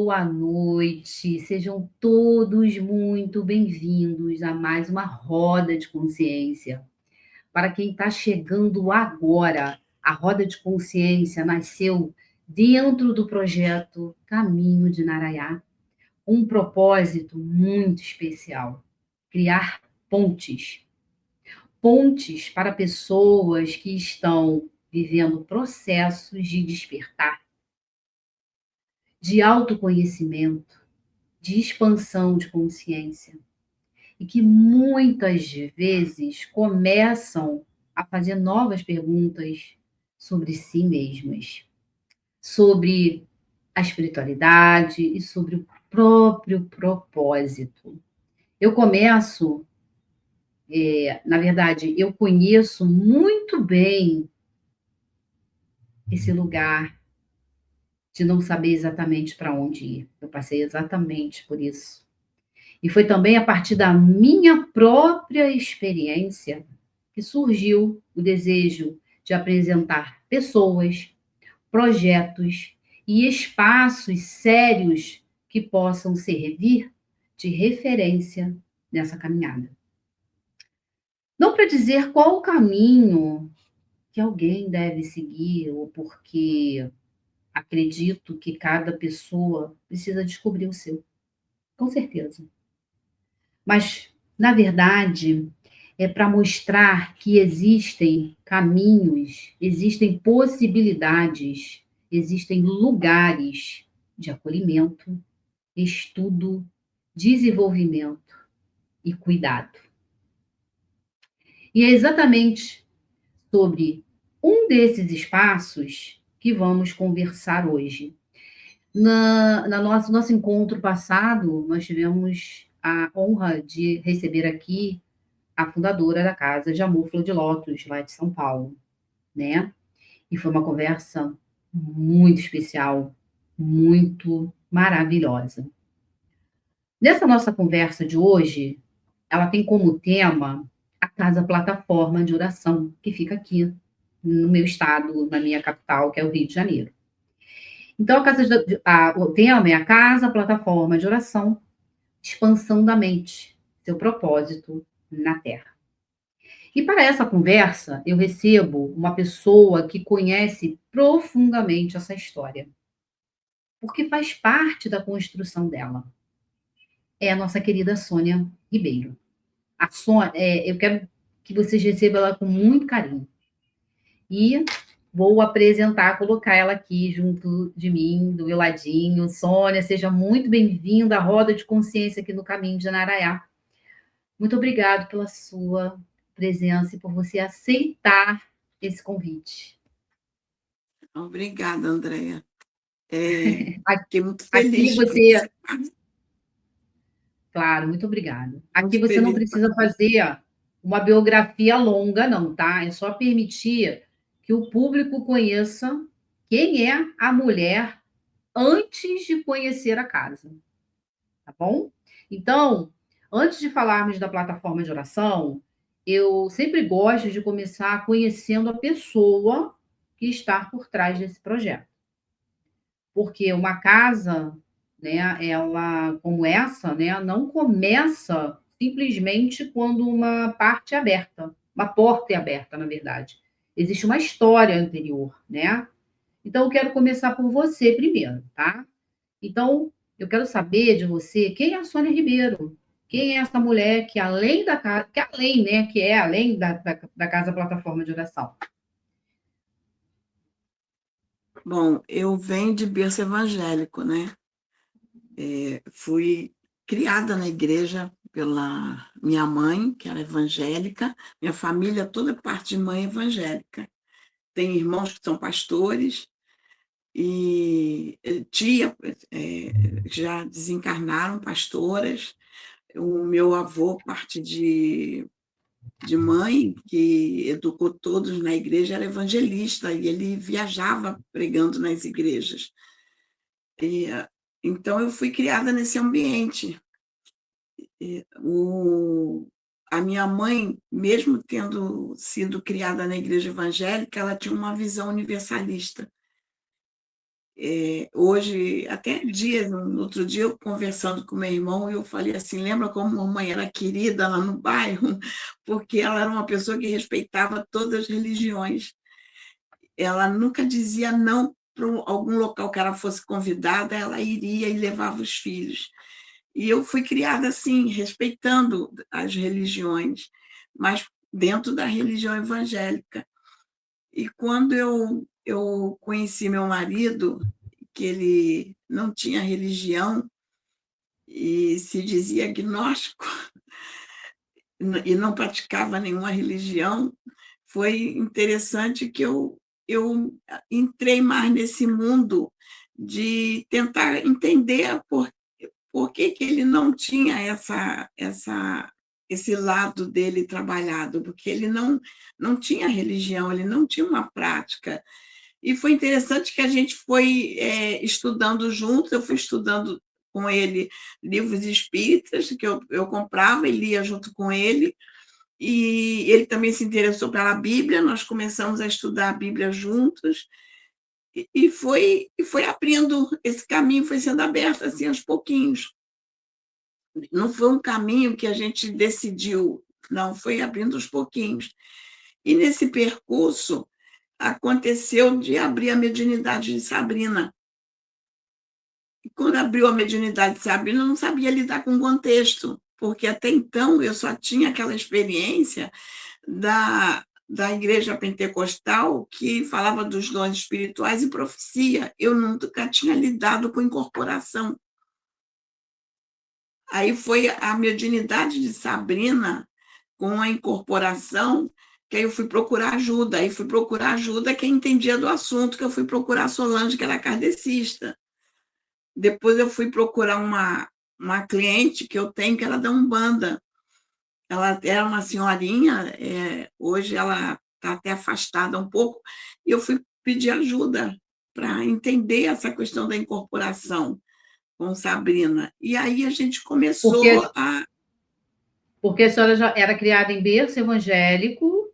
boa noite. Sejam todos muito bem-vindos a mais uma roda de consciência. Para quem está chegando agora, a roda de consciência nasceu dentro do projeto Caminho de Narayá, um propósito muito especial: criar pontes. Pontes para pessoas que estão vivendo processos de despertar, de autoconhecimento, de expansão de consciência, e que muitas vezes começam a fazer novas perguntas sobre si mesmas, sobre a espiritualidade e sobre o próprio propósito. Eu começo, na verdade, eu conheço muito bem esse lugar de não saber exatamente para onde ir. Eu passei exatamente por isso. E foi também a partir da minha própria experiência que surgiu o desejo de apresentar pessoas, projetos e espaços sérios que possam servir de referência nessa caminhada. Não para dizer qual o caminho que alguém deve seguir, ou porque acredito que cada pessoa precisa descobrir o seu, com certeza. Mas, na verdade, é para mostrar que existem caminhos, existem possibilidades, existem lugares de acolhimento, estudo, desenvolvimento e cuidado. E é exatamente sobre um desses espaços que vamos conversar hoje. Nosso encontro passado, nós tivemos a honra de receber aqui a fundadora da Casa de Amor Flor de Lótus, lá de São Paulo, né? E foi uma conversa muito especial, muito maravilhosa. Nessa nossa conversa de hoje, ela tem como tema a Casa Plataforma de Oração, que fica aqui no meu estado, na minha capital, que é o Rio de Janeiro. Então, o tema é a Casa Plataforma de Oração, expansão da mente, seu propósito na Terra. E para essa conversa, eu recebo uma pessoa que conhece profundamente essa história, porque faz parte da construção dela. É a nossa querida Sônia Ribeiro. A Sônia, eu quero que vocês recebam ela com muito carinho. E vou apresentar, colocar ela aqui junto de mim, do meu ladinho. Sônia, seja muito bem-vinda à Roda de Consciência aqui no Caminho de Narayá. Muito obrigado pela sua presença e por você aceitar esse convite. Obrigada, Andréia. Fiquei muito feliz. Aqui você... Claro, muito obrigada. Aqui você não precisa fazer uma biografia longa, não, tá? É só permitir que o público conheça quem é a mulher antes de conhecer a casa, tá bom? Então, antes de falarmos da plataforma de oração, eu sempre gosto de começar conhecendo a pessoa que está por trás desse projeto. Porque uma casa, né, ela, como essa, né, não começa simplesmente quando uma parte é aberta, uma porta é aberta, na verdade. Existe uma história anterior, né? Então, eu quero começar por você primeiro, tá? Então, eu quero saber de você quem é a Sônia Ribeiro. Quem é essa mulher que além da casa, que além, né, que é além da Casa Plataforma de Oração? Bom, eu venho de berço evangélico, né? Fui criada na igreja pela minha mãe, que era evangélica, minha família toda parte de mãe evangélica. Tem irmãos que são pastores e tia já desencarnaram pastoras. O meu avô, parte de mãe, que educou todos na igreja, era evangelista e ele viajava pregando nas igrejas. Então, eu fui criada nesse ambiente. A minha mãe, mesmo tendo sido criada na igreja evangélica, ela tinha uma visão universalista. Hoje, até dias, no outro dia, eu conversando com meu irmão, eu falei assim: lembra como mamãe era querida lá no bairro? Porque ela era uma pessoa que respeitava todas as religiões. Ela nunca dizia não para algum local que ela fosse convidada, ela iria e levava os filhos. E eu fui criada assim, respeitando as religiões, mas dentro da religião evangélica. E quando eu conheci meu marido, que ele não tinha religião e se dizia agnóstico e não praticava nenhuma religião, foi interessante que eu entrei mais nesse mundo de tentar entender por que que ele não tinha esse lado dele trabalhado, porque ele não tinha religião, ele não tinha uma prática. E foi interessante que a gente foi estudando juntos, eu fui estudando com ele livros espíritas que eu comprava e lia junto com ele, e ele também se interessou pela Bíblia, nós começamos a estudar a Bíblia juntos, e foi abrindo, esse caminho foi sendo aberto assim aos pouquinhos. Não foi um caminho que a gente decidiu, não, foi abrindo aos pouquinhos. E nesse percurso aconteceu de abrir a mediunidade de Sabrina. E quando abriu a mediunidade de Sabrina, eu não sabia lidar com o contexto, porque até então eu só tinha aquela experiência da igreja pentecostal que falava dos dons espirituais e profecia. Eu nunca tinha lidado com incorporação. Aí foi a mediunidade de Sabrina com a incorporação que aí eu fui procurar ajuda. Aí fui procurar ajuda quem entendia do assunto, que eu fui procurar a Solange, que era kardecista. Depois eu fui procurar uma cliente que eu tenho, que era da Umbanda. Ela era uma senhorinha, hoje ela está até afastada um pouco, e eu fui pedir ajuda para entender essa questão da incorporação com Sabrina. E aí a gente Porque, começou a. porque a senhora já era criada em berço evangélico,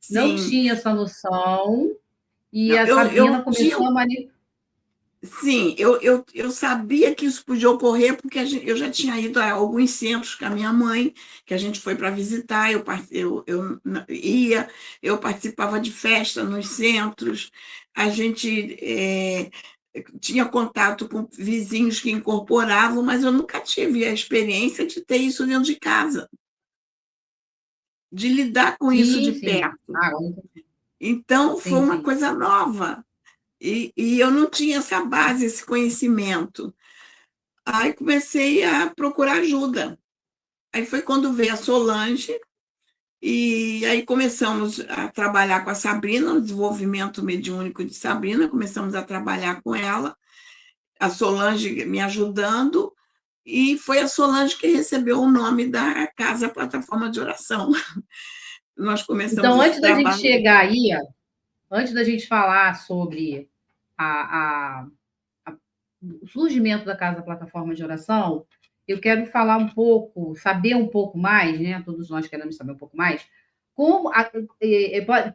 não Sim, tinha essa noção, e não, a eu Sabrina tinha. começou a manipular. Sim, eu sabia que isso podia ocorrer porque eu já tinha ido a alguns centros com a minha mãe, que a gente foi para visitar, eu participava de festa nos centros, a gente tinha contato com vizinhos que incorporavam, mas eu nunca tive a experiência de ter isso dentro de casa, de lidar com isso de Sim, sim. perto. Ah, agora Então, foi sim, uma sim. coisa nova, e eu não tinha essa base, esse conhecimento. Aí comecei a procurar ajuda. Aí foi quando veio a Solange, e aí começamos a trabalhar com a Sabrina, o desenvolvimento mediúnico de Sabrina, começamos a trabalhar com ela, a Solange me ajudando, e foi a Solange que recebeu o nome da Casa Plataforma de Oração. Nós começamos Então, esse antes da gente trabalho. chegar aí, antes da gente falar sobre a, a- o surgimento da Casa Plataforma de Oração, eu quero falar um pouco, saber um pouco mais, né? Todos nós queremos saber um pouco mais.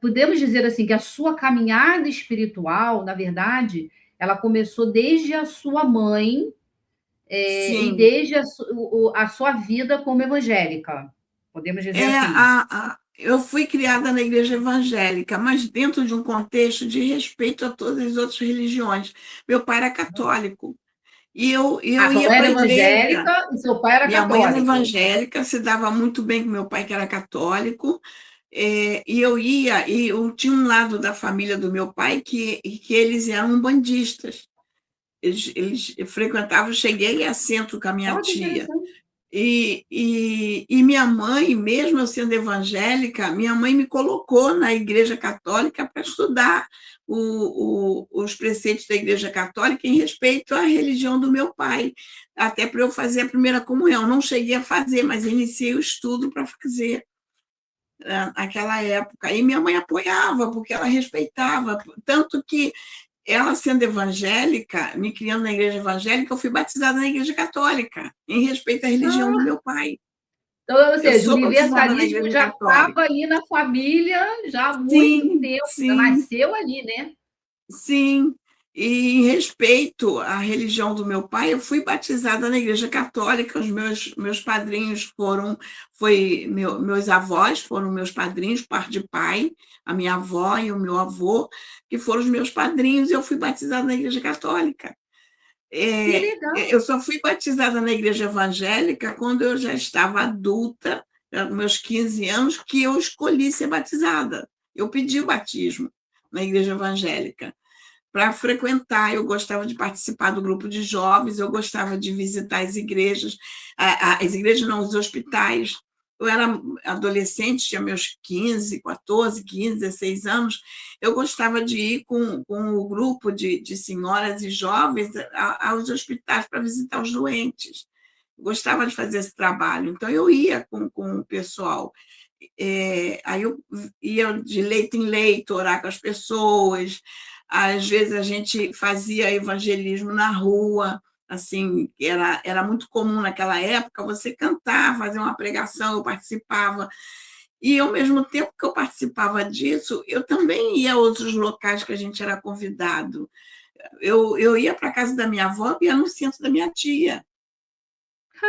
Podemos dizer assim que a sua caminhada espiritual, na verdade, ela começou desde a sua mãe, e Sim, desde a sua vida como evangélica. Podemos dizer assim. eu fui criada na igreja evangélica, mas dentro de um contexto de respeito a todas as outras religiões. Meu pai era católico, e A eu sua ia mãe para era a igreja. evangélica e seu pai era Minha mãe era católico. evangélica, se dava muito bem com meu pai, que era católico, e eu ia, e eu tinha um lado da família do meu pai que eles eram umbandistas. Eles frequentavam, cheguei a centro com a minha Olha que tia. interessante. E minha mãe, mesmo eu sendo evangélica, minha mãe me colocou na Igreja Católica para estudar os preceitos da Igreja Católica em respeito à religião do meu pai, até para eu fazer a primeira comunhão. Não cheguei a fazer, mas iniciei o estudo para fazer naquela época. E minha mãe apoiava, porque ela respeitava, tanto que ela sendo evangélica, me criando na igreja evangélica, eu fui batizada na igreja católica, em respeito à religião do Ah, meu pai. então, ou Eu seja, o sou batizada na universalismo igreja já estava católica. aí na família já há muito Sim, tempo, já sim, nasceu ali, né? sim. E em respeito à religião do meu pai, eu fui batizada na Igreja Católica. Os meus padrinhos meus avós foram meus padrinhos, parte de pai, a minha avó e o meu avô, que foram os meus padrinhos, e eu fui batizada na Igreja Católica. Que legal. Eu só fui batizada na Igreja Evangélica quando eu já estava adulta, meus 15 anos, que eu escolhi ser batizada. Eu pedi o batismo na Igreja Evangélica para frequentar. Eu gostava de participar do grupo de jovens, eu gostava de visitar as igrejas, as igrejas não, os hospitais. Eu era adolescente, tinha meus 15, 14, 15, 16 anos, eu gostava de ir com o grupo de senhoras e jovens aos hospitais para visitar os doentes. Eu gostava de fazer esse trabalho, então eu ia com o pessoal. Aí eu ia de leito em leito, orar com as pessoas. Às vezes a gente fazia evangelismo na rua, assim, era muito comum naquela época você cantar, fazer uma pregação, eu participava. E, ao mesmo tempo que eu participava disso, eu também ia a outros locais que a gente era convidado. Eu ia para a casa da minha avó e ia no centro da minha tia.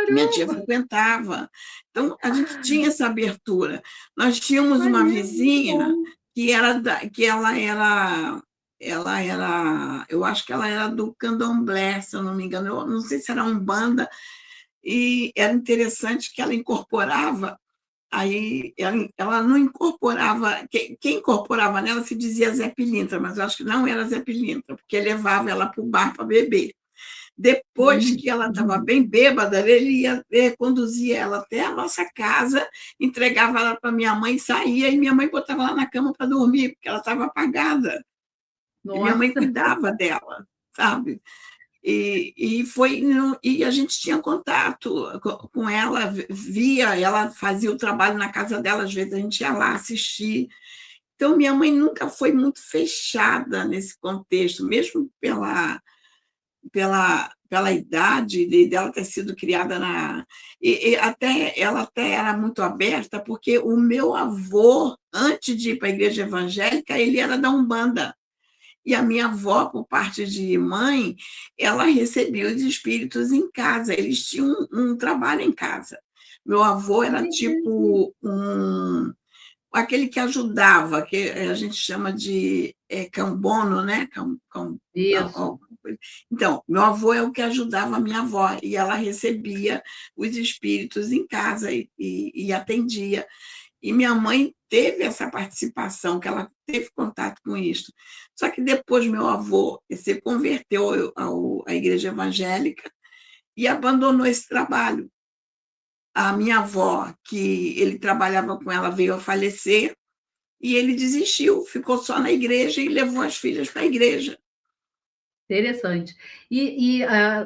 Minha tia Caramba, frequentava. Então, a gente tinha essa abertura. Nós tínhamos uma maneiro, muito vizinha bom. que ela era, eu acho que ela era do candomblé, se eu não me engano, eu não sei se era umbanda, e era interessante que ela incorporava, aí ela não incorporava, quem incorporava nela se dizia Zé Pilintra, mas eu acho que não era Zé Pilintra, porque levava ela para o bar para beber. Depois que ela estava Uhum. bem bêbada, ele conduzia ela até a nossa casa, entregava ela para minha mãe, saía, e minha mãe botava ela na cama para dormir, porque ela estava apagada. E minha mãe Nossa, cuidava dela, sabe? E a gente tinha contato com ela, via, ela fazia o trabalho na casa dela, às vezes a gente ia lá assistir. Então, minha mãe nunca foi muito fechada nesse contexto, mesmo pela idade dela ter sido criada na. Ela até era muito aberta, porque o meu avô, antes de ir para a igreja evangélica, ele era da Umbanda. E a minha avó, por parte de mãe, ela recebia os espíritos em casa, eles tinham um trabalho em casa. Meu avô era entendi. tipo aquele que ajudava, que a gente chama de cambono, né? Isso. Então, meu avô é o que ajudava a minha avó, e ela recebia os espíritos em casa e atendia. E minha mãe teve essa participação, que ela teve contato com isso. Só que depois meu avô se converteu à igreja evangélica e abandonou esse trabalho. A minha avó, que ele trabalhava com ela, veio a falecer, e ele desistiu, ficou só na igreja e levou as filhas para a igreja. Interessante.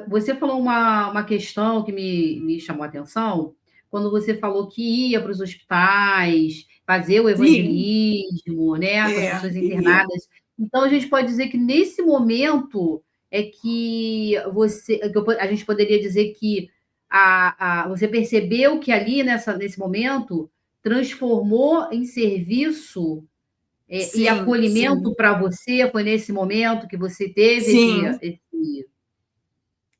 Você falou uma questão que me chamou a atenção, quando você falou que ia para os hospitais, fazer o Sim, evangelismo, né, com as pessoas ia. internadas. Então, a gente pode dizer que nesse momento é que a gente poderia dizer que você percebeu que ali nesse momento transformou em serviço e Sim, acolhimento sim, para você, foi nesse momento que você teve sim,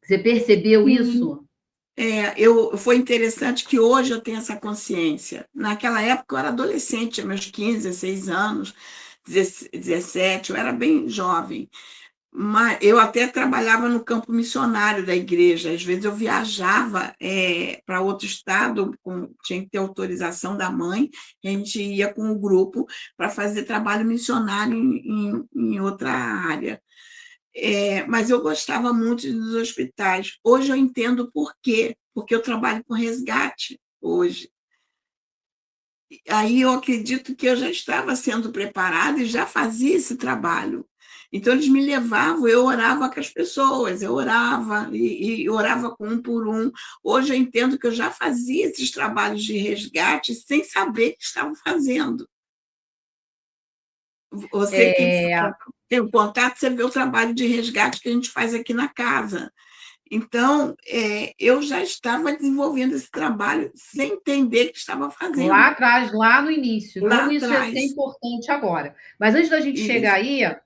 você percebeu sim. isso? Foi interessante que hoje eu tenho essa consciência. Naquela época eu era adolescente, tinha meus 15, 16 anos, 17, eu era bem jovem. Mas eu até trabalhava no campo missionário da igreja. Às vezes eu viajava para outro estado, tinha que ter autorização da mãe, e a gente ia com o grupo para fazer trabalho missionário em outra área. Mas eu gostava muito dos hospitais. Hoje eu entendo por quê, porque eu trabalho com resgate hoje. Aí eu acredito que eu já estava sendo preparada e já fazia esse trabalho. Então, eles me levavam, eu orava com as pessoas, eu orava e orava com um por um. Hoje eu entendo que eu já fazia esses trabalhos de resgate sem saber que estava fazendo. Você que É, tem o contato, você vê o trabalho de resgate que a gente faz aqui na casa. Então, eu já estava desenvolvendo esse trabalho sem entender que estava lá fazendo, atrás, lá no início, lá como isso ia ser atrás. importante agora. Mas antes da gente chegar Isso. aí,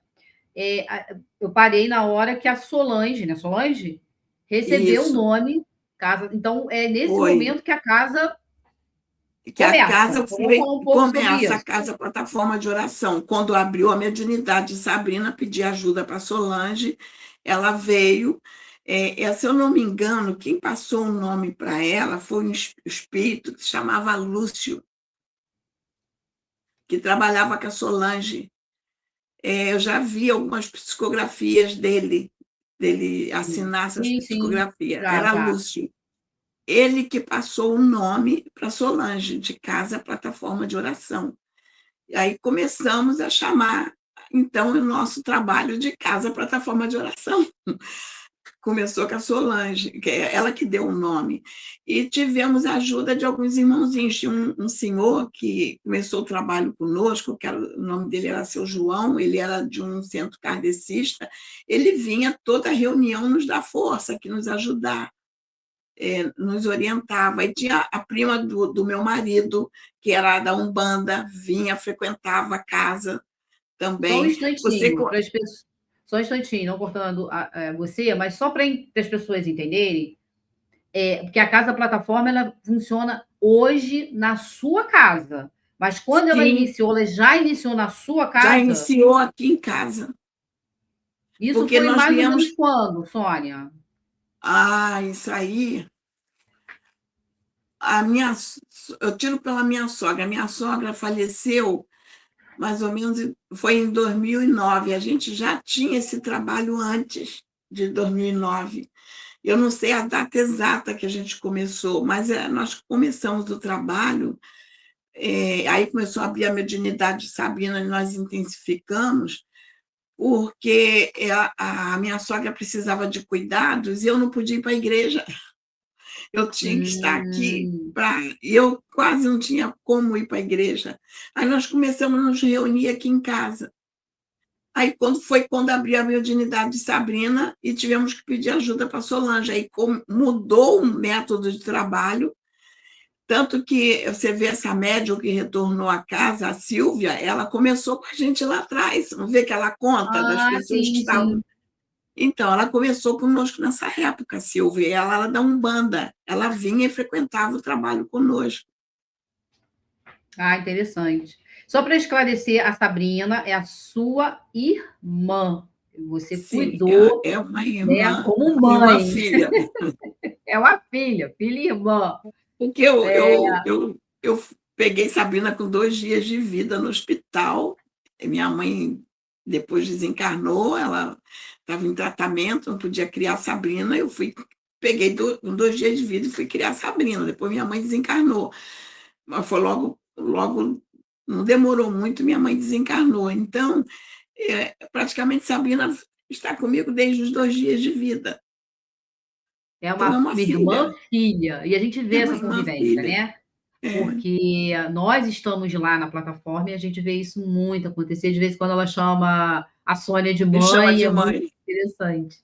Eu parei na hora que a Solange, né? Solange recebeu o Isso, nome casa. Então, é nesse foi. momento que a casa Que a começa. casa Então, vamos foi, falar um pouco sobre começa a isso. casa plataforma de oração. Quando abriu a mediunidade, Sabrina pediu ajuda para Solange, ela veio. Se eu não me engano, quem passou o nome para ela foi um espírito que se chamava Lúcio, que trabalhava com a Solange. Eu já vi algumas psicografias dele assinar essas Sim, sim. psicografias. Já, Era já. Lúcio. Ele que passou o nome para Solange, de Casa Plataforma de Oração. E aí começamos a chamar, então, o nosso trabalho de Casa Plataforma de Oração. Começou com a Solange, que é ela que deu o nome. E tivemos a ajuda de alguns irmãozinhos. Tinha um senhor que começou o trabalho conosco, o nome dele era Seu João, ele era de um centro kardecista. Ele vinha toda a reunião nos dar força, aqui nos ajudar. Nos orientava. E tinha a prima do meu marido, que era da Umbanda, vinha, frequentava a casa Só um também. Você. instantinho, para as pessoas. Só um instantinho, não cortando você, mas só para as pessoas entenderem, porque a casa plataforma ela funciona hoje na sua casa. Mas quando Sim, ela já iniciou na sua já casa? iniciou aqui em casa, Isso porque foi nós mais ou menos viemos. quando, Sônia? Isso aí. Eu tiro pela minha sogra. A minha sogra faleceu mais ou menos foi em 2009. A gente já tinha esse trabalho antes de 2009. Eu não sei a data exata que a gente começou, mas nós começamos o trabalho, aí começou a abrir a mediunidade de Sabrina e nós intensificamos, porque a minha sogra precisava de cuidados e eu não podia ir para a igreja. Eu tinha que estar aqui Hum. e eu quase não tinha como ir para a igreja. Aí nós começamos a nos reunir aqui em casa. Aí quando abriu a mediunidade de Sabrina e tivemos que pedir ajuda para Solange. Aí mudou o método de trabalho, tanto que você vê essa médium que retornou à casa, a Silvia, ela começou com a gente lá atrás. Não vê que ela conta das Ah, pessoas que sim, estavam. sim. Então, ela começou conosco nessa época, Silvia. Ela era da Umbanda. Ela vinha e frequentava o trabalho conosco. Ah, interessante. Só para esclarecer, a Sabrina é a sua irmã. Você Sim, cuidou, é uma né, irmã, como uma irmã mãe. filha. É uma filha, filha e irmã. Porque eu peguei Sabrina com 2 dias de vida no hospital. Minha mãe depois desencarnou, ela estava em tratamento, não podia criar Sabrina. Peguei com 2 dias de vida e fui criar Sabrina. Depois minha mãe desencarnou. Mas foi logo, não demorou muito, minha mãe desencarnou. Então, praticamente Sabrina está comigo desde os 2 dias de vida. É Então, é uma uma irmã filha, filha. E a gente vê é uma essa irmã convivência, filha. né? É, Porque nós estamos lá na plataforma e a gente vê isso muito acontecer. De vez em quando ela chama a Sônia de me chama mãe, de é muito mãe. interessante.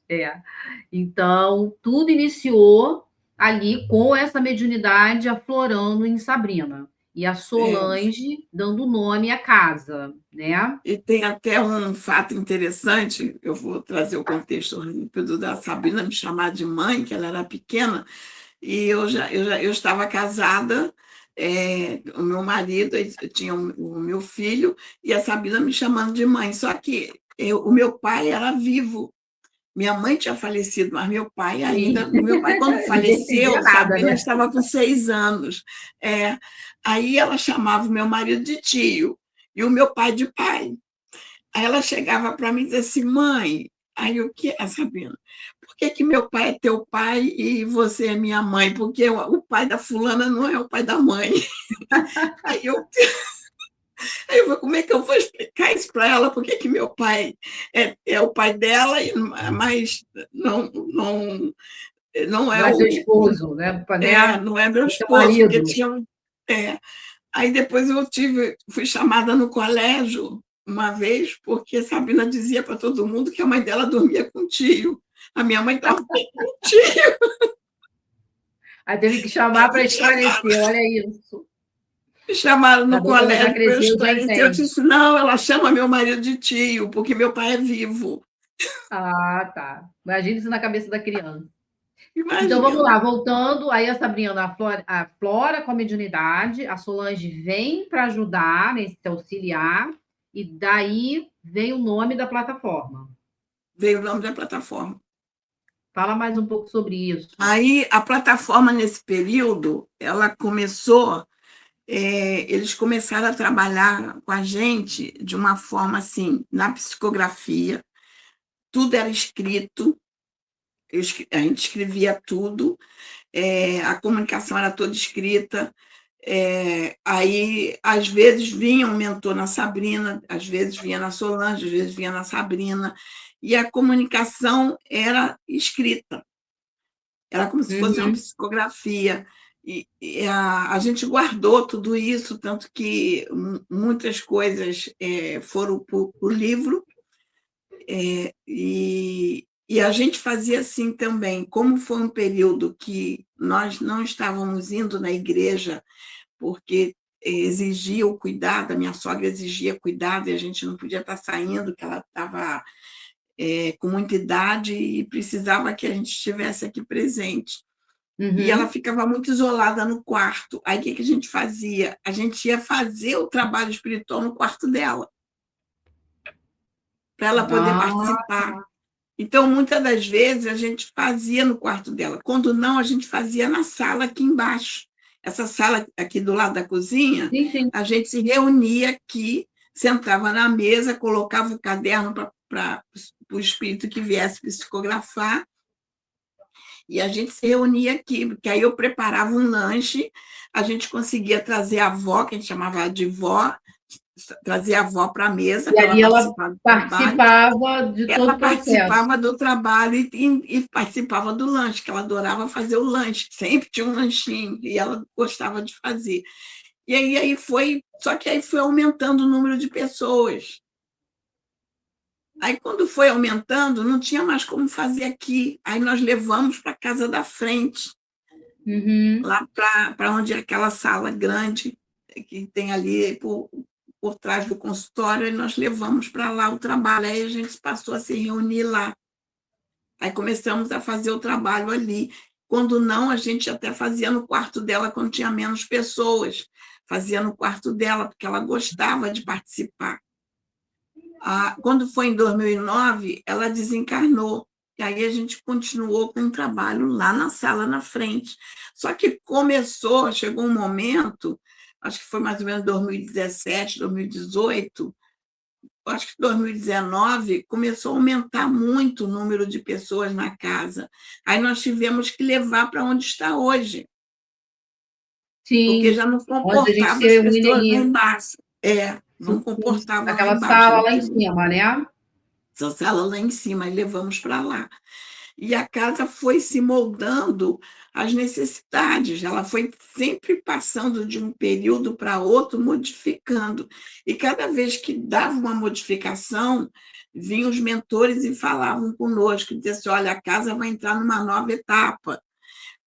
Então, tudo iniciou ali com essa mediunidade aflorando em Sabrina. E a É, Solange dando nome à casa, né? e tem até um fato interessante, eu vou trazer o contexto rápido da Sabrina me chamar de mãe, que ela era pequena, e eu estava casada, o meu marido eu tinha o meu filho, e a Sabrina me chamando de mãe. Só que o meu pai era vivo. Minha mãe tinha falecido, mas meu pai Sim. ainda. Meu pai, quando Ninguém entendia faleceu, nada, Sabrina né? estava com 6 anos. Aí ela chamava o meu marido de tio e o meu pai de pai. Aí ela chegava para mim e dizia assim: mãe, aí o que é, Sabrina? Por que meu pai é teu pai e você é minha mãe? Porque o pai da fulana não é o pai da mãe. Aí eu falei, como é que eu vou explicar isso para ela? Por que meu pai é o pai dela, mas não é Não é seu esposo, né? não é meu É seu esposo, porque marido. tinha. É. Aí depois fui chamada no colégio uma vez, porque Sabrina dizia para todo mundo que a mãe dela dormia com o tio. A minha mãe dormia com o tio, Aí teve que chamar aí para fui chamada. esclarecer, olha isso. Me chamaram no Ainda bem que ela já colégio para eu cresceu, já esclarecer. Eu entende. disse: não, ela chama meu marido de tio, porque meu pai é vivo. Ah, tá. Imagina isso na cabeça da criança. Então vamos Imagina. lá, voltando, aí a Sabrina aflora com a mediunidade, a Solange vem para ajudar, né, se auxiliar, e daí vem o nome da plataforma. Veio o nome da plataforma. Fala mais um pouco sobre isso. Aí, a plataforma, nesse período, ela começou, eles começaram a trabalhar com a gente de uma forma assim, na psicografia, tudo era escrito, a gente escrevia tudo, a comunicação era toda escrita. Aí, às vezes, vinha um mentor na Sabrina, às vezes vinha na Solange, às vezes vinha na Sabrina, e a comunicação era escrita, era como se fosse uma Uhum, psicografia. E a gente guardou tudo isso, tanto que muitas coisas foram para o livro, e a gente fazia assim também, como foi um período que nós não estávamos indo na igreja, porque exigia o cuidado, a minha sogra exigia cuidado, e a gente não podia estar saindo, que ela estava com muita idade e precisava que a gente estivesse aqui presente. E ela uhum. ficava muito isolada no quarto. Aí, o que a gente fazia? A gente ia fazer o trabalho espiritual no quarto dela, para ela poder Ah, participar. Então, muitas das vezes, a gente fazia no quarto dela. Quando não, a gente fazia na sala aqui embaixo. Essa sala aqui do lado da cozinha, sim, sim. a gente se reunia aqui, sentava na mesa, colocava o caderno para o espírito que viesse psicografar, e a gente se reunia aqui, porque aí eu preparava um lanche, a gente conseguia trazer a avó, que a gente chamava de vó, trazer a avó para a mesa E para ela ali ela participar do trabalho. participava de todo Ela o processo. participava do trabalho e participava do lanche, que ela adorava fazer o lanche, sempre tinha um lanchinho, e ela gostava de fazer. E aí foi, só que aí foi aumentando o número de pessoas. Aí, quando foi aumentando, não tinha mais como fazer aqui. Aí nós levamos para a casa da frente, Uhum. lá para onde é aquela sala grande que tem ali por trás do consultório, e nós levamos para lá o trabalho. Aí a gente passou a se reunir lá. Aí começamos a fazer o trabalho ali. Quando não, a gente até fazia no quarto dela quando tinha menos pessoas. Fazia no quarto dela, porque ela gostava de participar. Quando foi em 2009, ela desencarnou. E aí a gente continuou com o trabalho lá na sala na frente. Só que chegou um momento, acho que foi mais ou menos 2017, 2018, acho que 2019, começou a aumentar muito o número de pessoas na casa. Aí nós tivemos que levar para onde está hoje, porque Sim. já não Onde a gente comportava se as reúne pessoas lá ali. embaixo. Não Sim, sim. comportava lá Aquela embaixo. A sala lá gente em levou cima, né? essa sala lá em cima e levamos para lá. E a casa foi se moldando às necessidades, ela foi sempre passando de um período para outro, modificando. E cada vez que dava uma modificação, vinham os mentores e falavam conosco, diziam assim, olha, a casa vai entrar numa nova etapa.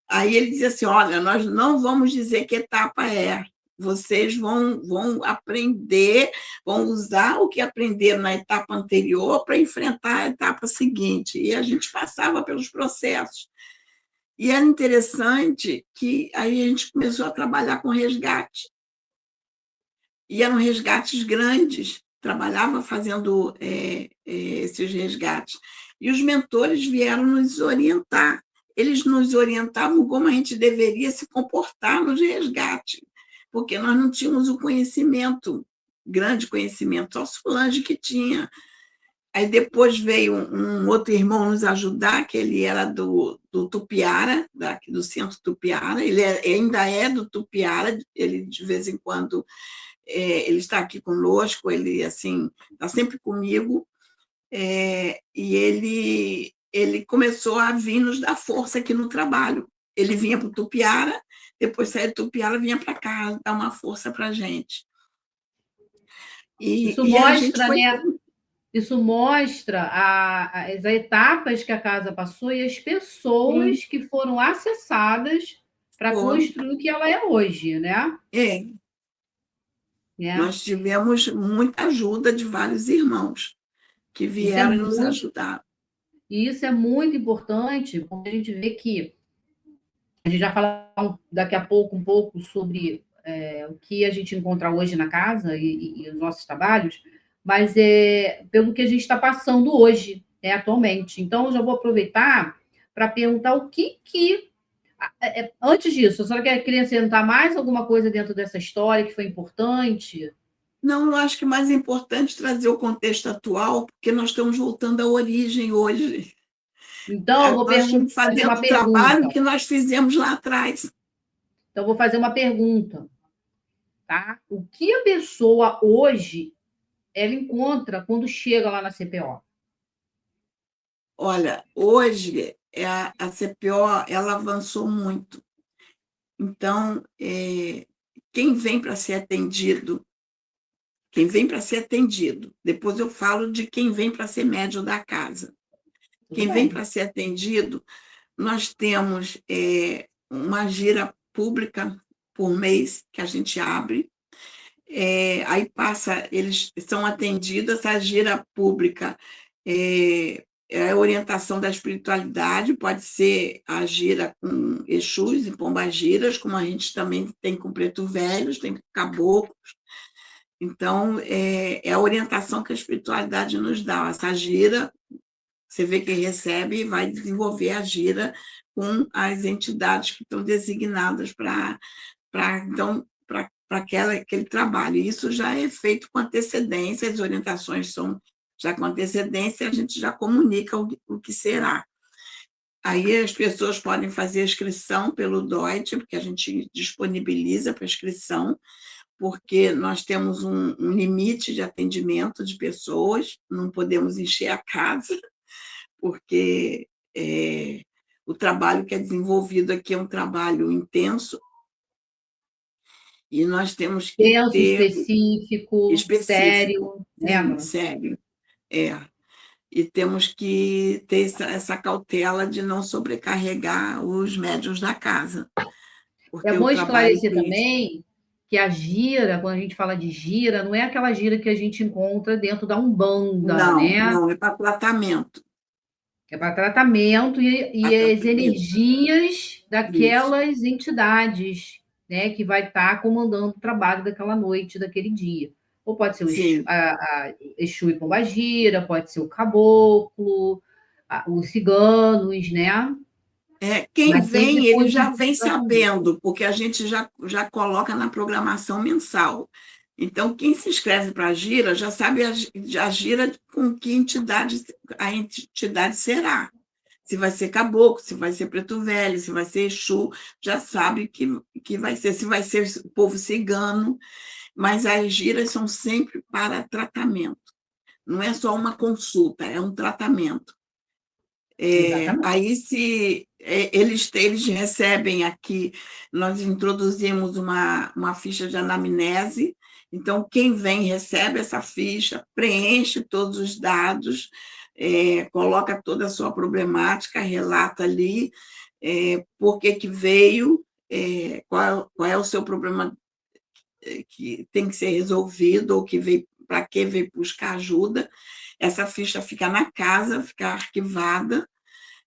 Aí ele dizia assim, olha, nós não vamos dizer que etapa é, vocês vão aprender, vão usar o que aprenderam na etapa anterior para enfrentar a etapa seguinte. E a gente passava pelos processos. E era interessante que aí a gente começou a trabalhar com resgate. E eram resgates grandes, trabalhava fazendo esses resgates. E os mentores vieram nos orientar. Eles nos orientavam como a gente deveria se comportar nos resgates, porque nós não tínhamos o conhecimento, grande conhecimento, só Solange que tinha. Aí depois veio um outro irmão nos ajudar, que ele era do Tupiara, do centro Tupiara, ele ainda é do Tupiara, ele de vez em quando ele está aqui conosco, ele assim está sempre comigo, e ele começou a vir nos dar força aqui no trabalho. Ele vinha para o Tupiara, depois saía do Tupiara, vinha para cá dar uma força para a gente. Isso E a gente mostra, foi. né? Isso mostra as etapas que a casa passou e as Sim, pessoas que foram acessadas para foram. construir o que ela é hoje, né? É. né? Nós tivemos muita ajuda de vários irmãos que Isso é vieram e nos muito, ajudaram. e isso é muito importante, porque a gente vê que a gente vai falar daqui a pouco um pouco sobre o que a gente encontra hoje na casa e os nossos trabalhos, mas é pelo que a gente está passando hoje, né, atualmente. Então, eu já vou aproveitar para perguntar o que antes disso, a senhora queria acrescentar mais alguma coisa dentro dessa história que foi importante? Não, eu acho que é mais importante trazer o contexto atual, porque nós estamos voltando à origem hoje. Então, eu vou Nós estamos fazer fazendo uma o trabalho pergunta. que nós fizemos lá atrás. Então, eu vou fazer uma pergunta, tá? O que a pessoa hoje ela encontra quando chega lá na CPO? Olha, hoje a CPO ela avançou muito. Então, quem vem para ser atendido, depois eu falo de quem vem para ser médium da casa. Tudo Quem vem bem. para ser atendido, nós temos uma gira pública por mês que a gente abre. Aí passa, eles são atendidos, essa gira pública é a orientação da espiritualidade, pode ser a gira com Exus e Pombagiras, como a gente também tem com Preto Velhos, tem com Caboclos. Então, é a orientação que a espiritualidade nos dá. Essa gira, você vê que recebe e vai desenvolver a gira com as entidades que estão designadas então, para aquele trabalho. Isso já é feito com antecedência, as orientações são já com antecedência, a gente já comunica o que será. Aí as pessoas podem fazer a inscrição pelo DOIT, porque a gente disponibiliza para inscrição, porque nós temos um limite de atendimento de pessoas, não podemos encher a casa, porque o trabalho que é desenvolvido aqui é um trabalho intenso, e nós temos que Denso, ter específico, específico, sério, sim, lembra? sério, é. E temos que ter essa cautela de não sobrecarregar os médiuns da casa, É porque o bom trabalho esclarecer que... também que a gira, quando a gente fala de gira, não é aquela gira que a gente encontra dentro da Umbanda, Não, né? não, é para tratamento. É para tratamento e Para as tratamento, energias isso. daquelas entidades, né, que vai estar comandando o trabalho daquela noite, daquele dia. Ou pode ser Sim. a Exu e Pombagira, pode ser o caboclo, os ciganos, né? Quem Mas sempre vem, com ele já esse vem tratamento. sabendo, porque a gente já coloca na programação mensal. Então, quem se inscreve para a gira já sabe a gira com que entidade a entidade será. Se vai ser caboclo, se vai ser preto velho, se vai ser Exu, já sabe que vai ser, se vai ser povo cigano, mas as giras são sempre para tratamento. Não é só uma consulta, é um tratamento. Exatamente. Aí, se eles recebem aqui, nós introduzimos uma ficha de anamnese, então, quem vem recebe essa ficha, preenche todos os dados, coloca toda a sua problemática, relata ali por que veio, qual é o seu problema que tem que ser resolvido, ou que veio, para que veio buscar ajuda. Essa ficha fica na casa, fica arquivada.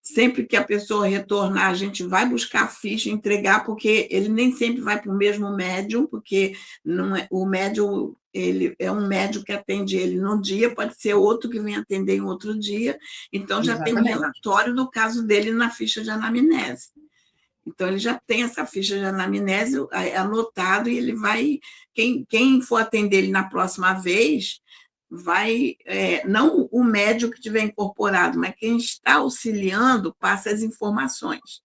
Sempre que a pessoa retornar, a gente vai buscar a ficha e entregar, porque ele nem sempre vai para o mesmo médium, porque não o médium ele é um médium que atende ele num dia, pode ser outro que vem atender em outro dia, então já tem um Exatamente. relatório do caso dele na ficha de anamnese. Então, ele já tem essa ficha de anamnese anotado, e ele vai, quem for atender ele na próxima vez, vai, não o médium que tiver incorporado, mas quem está auxiliando passa as informações.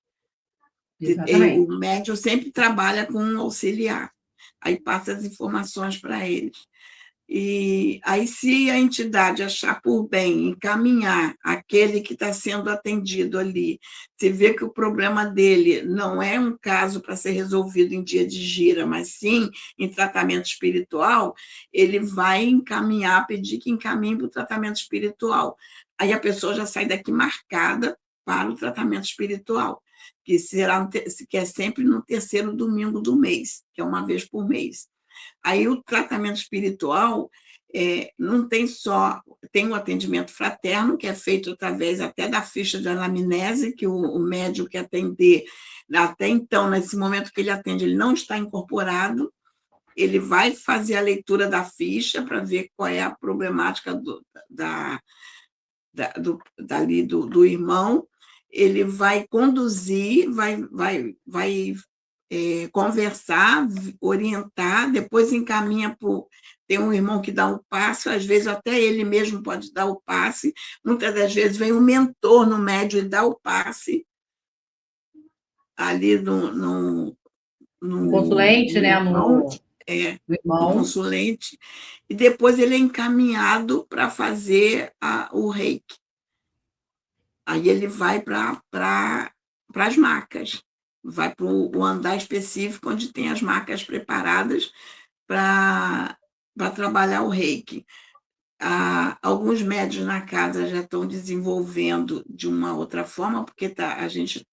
O Exatamente. médium sempre trabalha com um auxiliar, aí passa as informações para eles. E aí, se a entidade achar por bem encaminhar aquele que está sendo atendido ali, se vê que o problema dele não é um caso para ser resolvido em dia de gira, mas sim em tratamento espiritual, ele vai encaminhar, pedir que encaminhe para o tratamento espiritual. Aí a pessoa já sai daqui marcada para o tratamento espiritual, que é sempre no terceiro domingo do mês, que é uma vez por mês. Aí o tratamento espiritual não tem só, tem um atendimento fraterno, que é feito através até da ficha de anamnese, que o médico que atender, até então, nesse momento que ele atende, ele não está incorporado, ele vai fazer a leitura da ficha para ver qual é a problemática do irmão, ele vai conduzir, vai conversar, orientar, depois encaminha para. Tem um irmão que dá o passe, às vezes até ele mesmo pode dar o passe, muitas das vezes vem um mentor no médio e dá o passe ali O consulente, no né, irmão, no no irmão. consulente, e depois ele é encaminhado para fazer o reiki. Aí ele vai para as macas, vai para o andar específico onde tem as macas preparadas para trabalhar o reiki. Alguns médios na casa já estão desenvolvendo de uma outra forma, porque a gente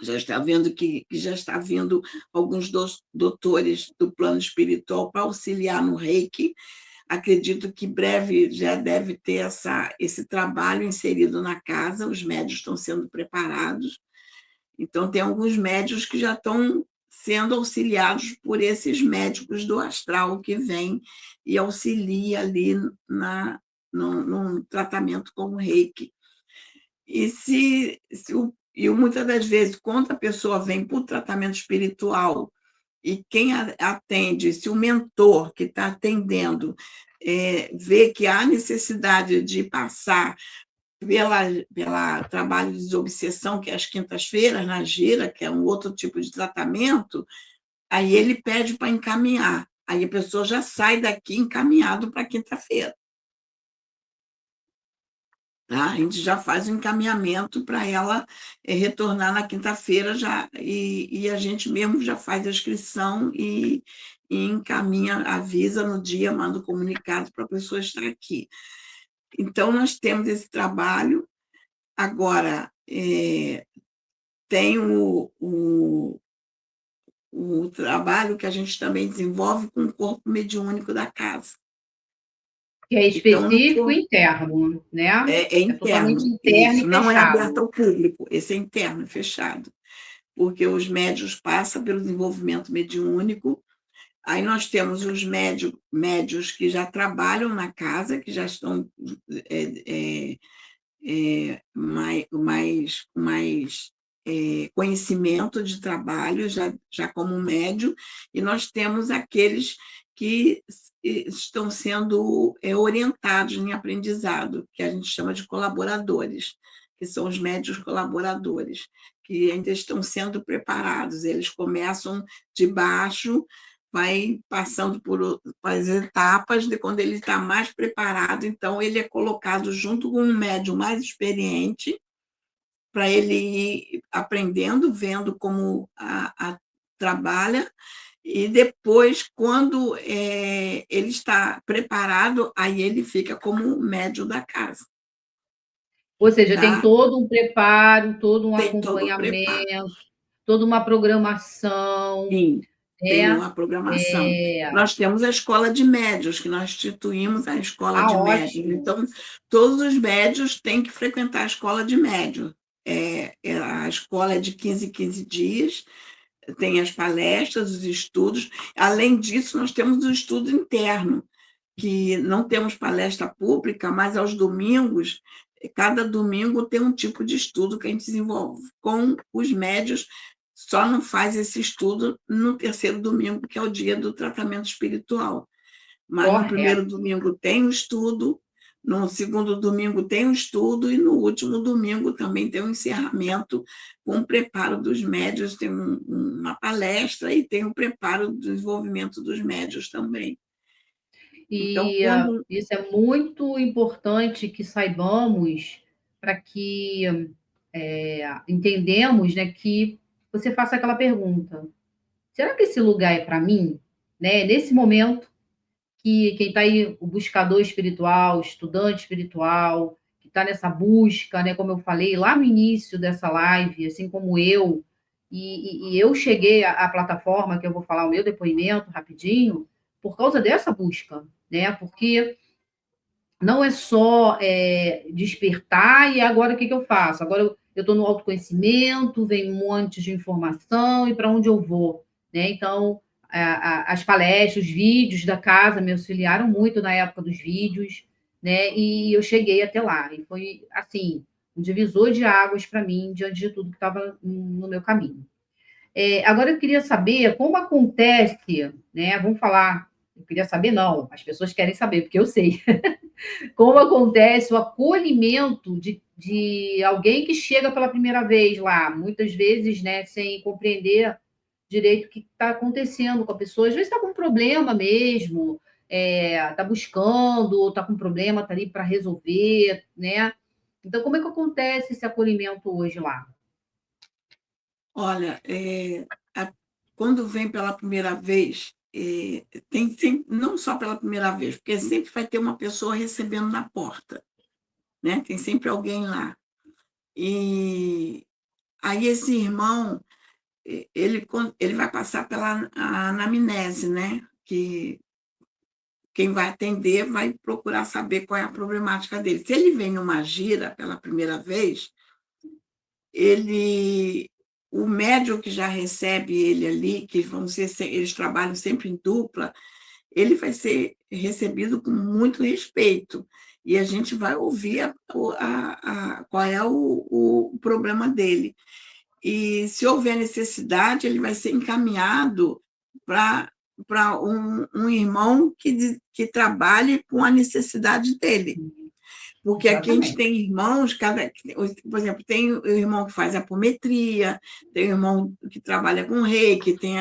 já está vendo que já está vindo alguns doutores do plano espiritual para auxiliar no reiki. Acredito que breve já deve ter esse trabalho inserido na casa, os médios estão sendo preparados. Então, tem alguns médios que já estão sendo auxiliados por esses médicos do astral que vêm e auxilia ali no tratamento com o reiki. E muitas das vezes, quando a pessoa vem para o tratamento espiritual e quem atende, se o mentor que está atendendo vê que há necessidade de passar pela trabalho de desobsessão, que é às quintas-feiras, na gira, que é um outro tipo de tratamento, aí ele pede para encaminhar. Aí a pessoa já sai daqui encaminhado para quinta-feira. Tá? A gente já faz o encaminhamento para ela retornar na quinta-feira já, e a gente mesmo já faz a inscrição e encaminha, avisa no dia, manda o comunicado para a pessoa estar aqui. Então, nós temos esse trabalho. Agora, tem o trabalho que a gente também desenvolve com o corpo mediúnico da casa. Que é Então, específico e interno, né? É totalmente interno, interno isso, e não é aberto fechado. ao público, esse é interno, fechado, porque os médios passam pelo desenvolvimento mediúnico. Aí nós temos os médios que já trabalham na casa, que já estão mais conhecimento de trabalho, já como médio, e nós temos aqueles que estão sendo orientados em aprendizado, que a gente chama de colaboradores, que são os médios colaboradores, que ainda estão sendo preparados. Eles começam de baixo, vai passando por as etapas, de quando ele está mais preparado, então ele é colocado junto com um médium mais experiente, para ele ir aprendendo, vendo como trabalha, e depois, quando ele está preparado, aí ele fica como médium da casa. Ou seja, tem Tá? todo um preparo, todo um Tem todo o preparo. acompanhamento, toda uma programação, Sim, tem né? uma programação. Nós temos a escola de médios, que nós instituímos a escola de médios. Ótimo. Então, todos os médios têm que frequentar a escola de médio. A escola é de 15 em 15 dias, tem as palestras, os estudos. Além disso, nós temos o estudo interno, que não temos palestra pública, mas aos domingos, cada domingo tem um tipo de estudo que a gente desenvolve com os médios. Só não faz esse estudo no terceiro domingo, que é o dia do tratamento espiritual. Mas no primeiro Correto. domingo tem o estudo, no segundo domingo tem o estudo, e no último domingo também tem o encerramento com o preparo dos médios, tem uma palestra e tem o preparo do desenvolvimento dos médios também. Então, E isso é muito importante que saibamos para que entendemos, né, que você faça aquela pergunta: será que esse lugar é para mim? Né? Nesse momento que quem está aí, o buscador espiritual, o estudante espiritual, que está nessa busca, né, como eu falei lá no início dessa live, assim como eu, e eu cheguei à plataforma, que eu vou falar o meu depoimento rapidinho, por causa dessa busca, né? Porque não é só despertar e agora o que, que eu faço? Agora eu estou no autoconhecimento, vem um monte de informação e para onde eu vou? Né? Então, as palestras, os vídeos da casa me auxiliaram muito na época dos vídeos, né? E eu cheguei até lá. E foi, assim, um divisor de águas para mim, diante de tudo que estava no meu caminho. Agora eu queria saber como acontece, né? Vamos falar. Eu queria saber, não, as pessoas querem saber, porque eu sei como acontece o acolhimento de alguém que chega pela primeira vez lá, muitas vezes, né, sem compreender direito o que está acontecendo com a pessoa. Às vezes está com um problema mesmo, está buscando, está com um problema, está ali para resolver, né? Então, como é que acontece esse acolhimento hoje lá? Olha, quando vem pela primeira vez, tem sempre, não só pela primeira vez, porque sempre vai ter uma pessoa recebendo na porta, né? Tem sempre alguém lá. E aí esse irmão, ele vai passar pela anamnese, né? Que quem vai atender vai procurar saber qual é a problemática dele. Se ele vem numa gira pela primeira vez, ele, o médium que já recebe ele ali, que vamos dizer, eles trabalham sempre em dupla, ele vai ser recebido com muito respeito. E a gente vai ouvir qual é o problema dele. E se houver necessidade, ele vai ser encaminhado para um irmão que trabalhe com a necessidade dele. Porque aqui a gente Exatamente. tem irmãos, por exemplo, tem o irmão que faz apometria, tem o irmão que trabalha com reiki, tem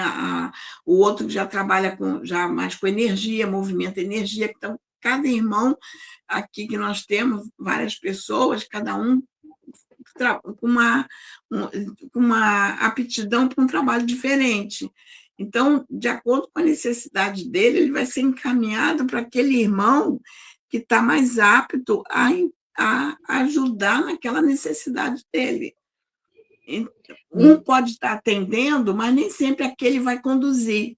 o outro que já trabalha já mais com energia, movimenta energia. Então, cada irmão aqui que nós temos, várias pessoas, cada um com uma aptidão para um trabalho diferente. Então, de acordo com a necessidade dele, ele vai ser encaminhado para aquele irmão que está mais apto a ajudar naquela necessidade dele. Um pode estar atendendo, mas nem sempre aquele vai conduzir.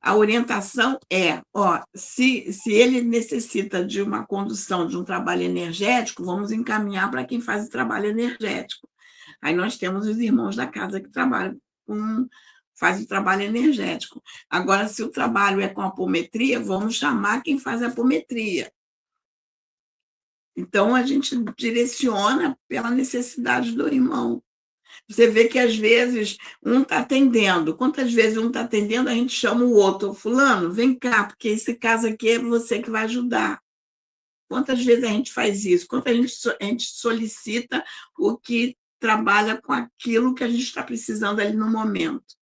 A orientação é, se ele necessita de uma condução de um trabalho energético, vamos encaminhar para quem faz o trabalho energético. Aí nós temos os irmãos da casa que trabalham faz o trabalho energético. Agora, se o trabalho é com apometria, vamos chamar quem faz a apometria. Então, a gente direciona pela necessidade do irmão. Você vê que, às vezes, um está atendendo. Quantas vezes um está atendendo, a gente chama o outro. Fulano, vem cá, porque esse caso aqui é você que vai ajudar. Quantas vezes a gente faz isso? Quantas a gente solicita o que trabalha com aquilo que a gente está precisando ali no momento?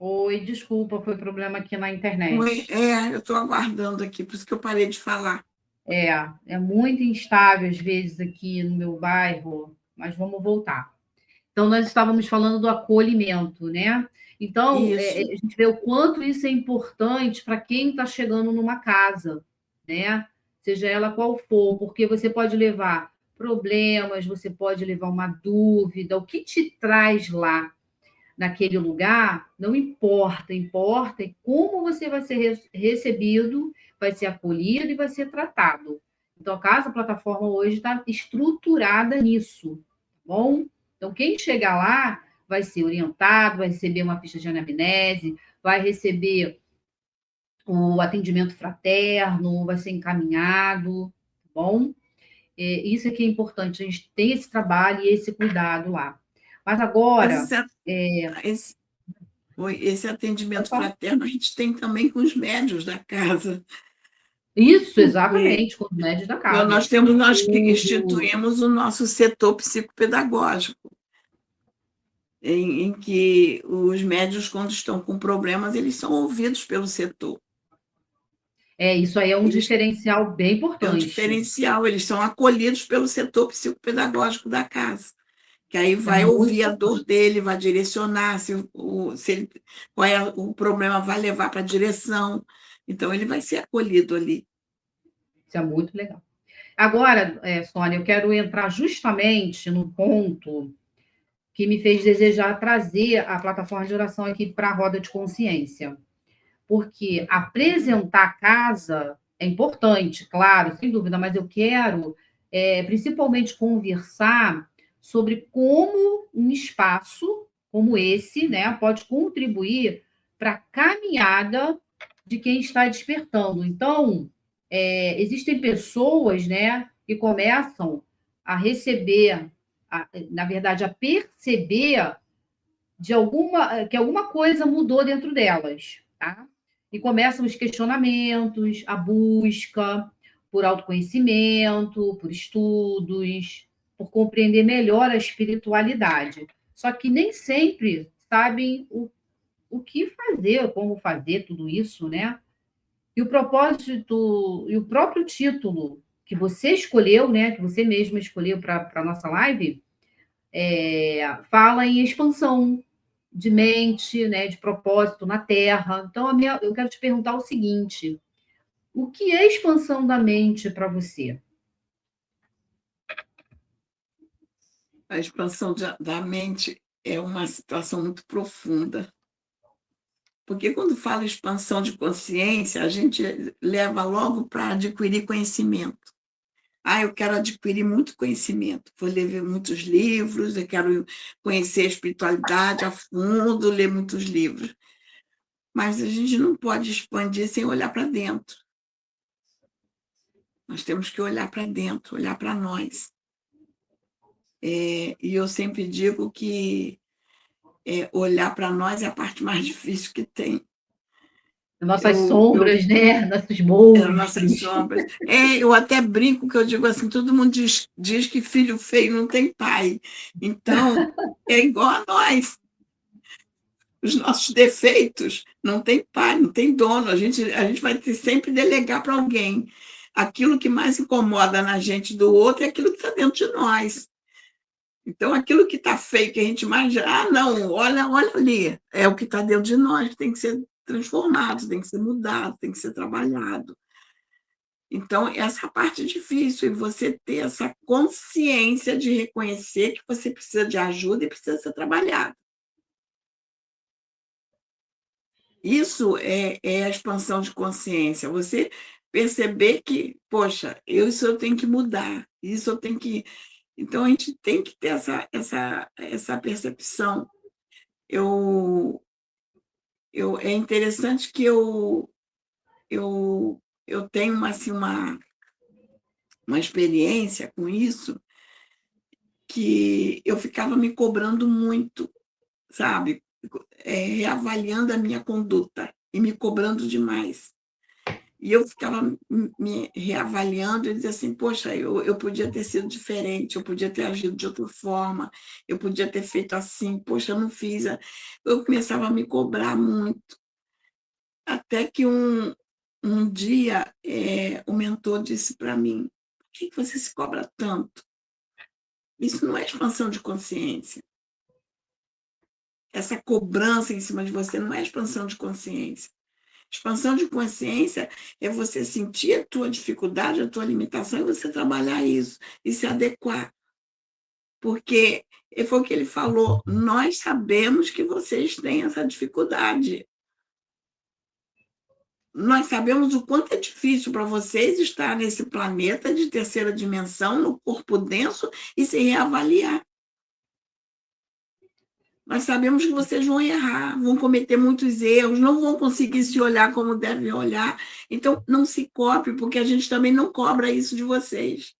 Oi, desculpa, foi problema aqui na Oi, internet. eu estou aguardando aqui, por isso que eu parei de falar. É, é muito instável às vezes aqui no meu bairro, mas vamos voltar. Então, nós estávamos falando do acolhimento, né? Então, Isso. a gente vê o quanto isso é importante para quem está chegando numa casa, né? Seja ela qual for, porque você pode levar problemas, você pode levar uma dúvida, o que te traz lá naquele lugar, não importa, importa como você vai ser recebido, vai ser acolhido e vai ser tratado. Então, a Casa Plataforma hoje está estruturada nisso, tá bom? Então, quem chegar lá vai ser orientado, vai receber uma ficha de anamnese, vai receber o atendimento fraterno, vai ser encaminhado, tá bom? Isso é que é importante, a gente tem esse trabalho e esse cuidado lá. Mas Mas agora, esse, esse pode atendimento falar. fraterno a gente tem também com os médios da casa, Isso, porque exatamente, com os médios da casa. nós que O... instituímos o nosso setor psicopedagógico, em que os médios, quando estão com problemas, eles são ouvidos pelo setor. Isso aí é um Eles diferencial bem é um importante. diferencial, eles são acolhidos pelo setor psicopedagógico da casa, que aí É vai muito ouvir a importante. dor dele, vai direcionar se ele, qual é o problema, vai levar para a direção. Então, ele vai ser acolhido ali. Isso é muito legal. Agora, Sônia, eu quero entrar justamente no ponto que me fez desejar trazer a plataforma de oração aqui para a roda de consciência. Porque apresentar a casa é importante, claro, sem dúvida, mas eu quero principalmente conversar sobre como um espaço como esse, né, pode contribuir para a caminhada de quem está despertando. Então, existem pessoas, né, que começam a receber, na verdade, a perceber que alguma coisa mudou dentro delas, tá? E começam os questionamentos, a busca por autoconhecimento, por estudos, por compreender melhor a espiritualidade. Só que nem sempre sabem o que fazer, como fazer tudo isso, né? E o propósito, e o próprio título que você escolheu, né? Que você mesma escolheu para a nossa live, fala em expansão de mente, né, de propósito na Terra. Então, eu quero te perguntar o seguinte: o que é expansão da mente para você? A expansão da mente é uma situação muito profunda, porque quando fala expansão de consciência, a gente leva logo para adquirir conhecimento. Eu quero adquirir muito conhecimento, vou ler muitos livros, eu quero conhecer a espiritualidade a fundo, ler muitos livros. Mas a gente não pode expandir sem olhar para dentro. Nós temos que olhar para dentro, olhar para nós. E eu sempre digo que olhar para nós é a parte mais difícil que tem. Nossas Eu sombras, né? Nossos nossas monstros. sombras. Eu até brinco que eu digo assim, todo mundo diz que filho feio não tem pai. Então, é igual a nós. Os nossos defeitos não tem pai, não tem dono. A gente vai ter sempre delegar para alguém. Aquilo que mais incomoda na gente do outro é aquilo que está dentro de nós. Então, aquilo que está feio, que a gente mais. Não, olha ali. É o que está dentro de nós, que tem que ser transformado, tem que ser mudado, tem que ser trabalhado. Então, essa parte é difícil, e você ter essa consciência de reconhecer que você precisa de ajuda e precisa ser trabalhado. Isso é a expansão de consciência. Você perceber que, poxa, isso eu tenho que mudar, isso eu tenho que. Então, a gente tem que ter essa percepção. Eu, é interessante que eu tenho assim, uma experiência com isso, que eu ficava me cobrando muito, sabe? Reavaliando a minha conduta e me cobrando demais. E eu ficava me reavaliando e dizia assim, poxa, eu podia ter sido diferente, eu podia ter agido de outra forma, eu podia ter feito assim, poxa, eu não fiz. Eu começava a me cobrar muito. Até que um dia o mentor disse para mim, por que você se cobra tanto? Isso não é expansão de consciência. Essa cobrança em cima de você não é expansão de consciência. Expansão de consciência é você sentir a tua dificuldade, a tua limitação e você trabalhar isso e se adequar. Porque foi o que ele falou, nós sabemos que vocês têm essa dificuldade. Nós sabemos o quanto é difícil para vocês estar nesse planeta de terceira dimensão, no corpo denso, e se reavaliar. Nós sabemos que vocês vão errar, vão cometer muitos erros, não vão conseguir se olhar como devem olhar. Então, não se cobre, porque a gente também não cobra isso de vocês.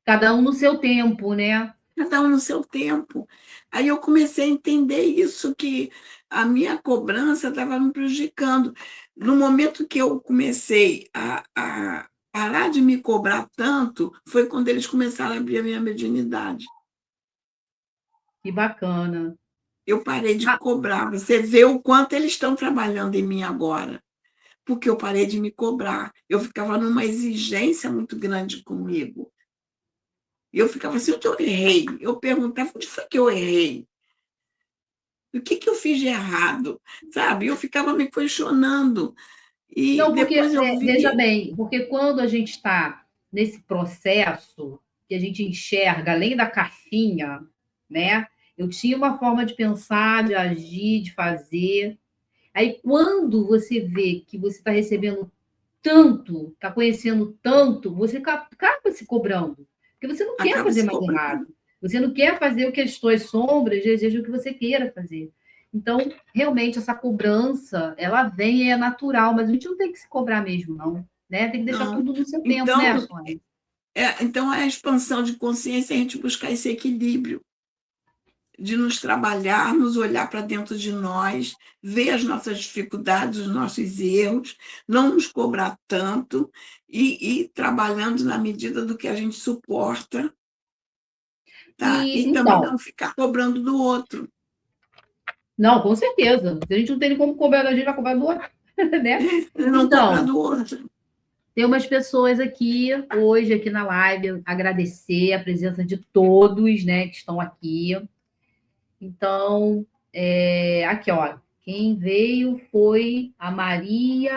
Cada um no seu tempo, né? Cada um no seu tempo. Aí eu comecei a entender isso, que a minha cobrança estava me prejudicando. No momento que eu comecei a parar de me cobrar tanto, foi quando eles começaram a abrir a minha mediunidade. Que bacana. Eu parei de Ah, cobrar. Você vê o quanto eles estão trabalhando em mim agora, porque eu parei de me cobrar. Eu ficava numa exigência muito grande comigo. E eu ficava assim, onde eu errei? Eu perguntava, onde foi que eu errei? O que eu fiz de errado? Sabe? Eu ficava me questionando. E não, porque, depois eu veja vi. bem, porque quando a gente está nesse processo, que a gente enxerga além da caixinha, né? Eu tinha uma forma de pensar, de agir, de fazer. Aí, quando você vê que você está recebendo tanto, está conhecendo tanto, você acaba se cobrando. Porque você não quer Acaba fazer se mais cobrando. errado. Você não quer fazer o que as suas sombras desejam que você queira fazer. Então, realmente, essa cobrança, ela vem e é natural, mas a gente não tem que se cobrar mesmo, não. Né? Tem que deixar Não. tudo no seu tempo, né, Então, Sônia? então, a expansão de consciência é a gente buscar esse equilíbrio de nos trabalhar, nos olhar para dentro de nós, ver as nossas dificuldades, os nossos erros, não nos cobrar tanto e ir trabalhando na medida do que a gente suporta, tá? E, E também então, não ficar cobrando do outro. não, com certeza. Se a gente não tem como cobrar da gente, vai cobrar do outro, né? Não cobrar Então, do outro. tem umas pessoas aqui, hoje, aqui na live, agradecer a presença de todos, né, que estão aqui. Então, aqui, ó, quem veio foi a Maria,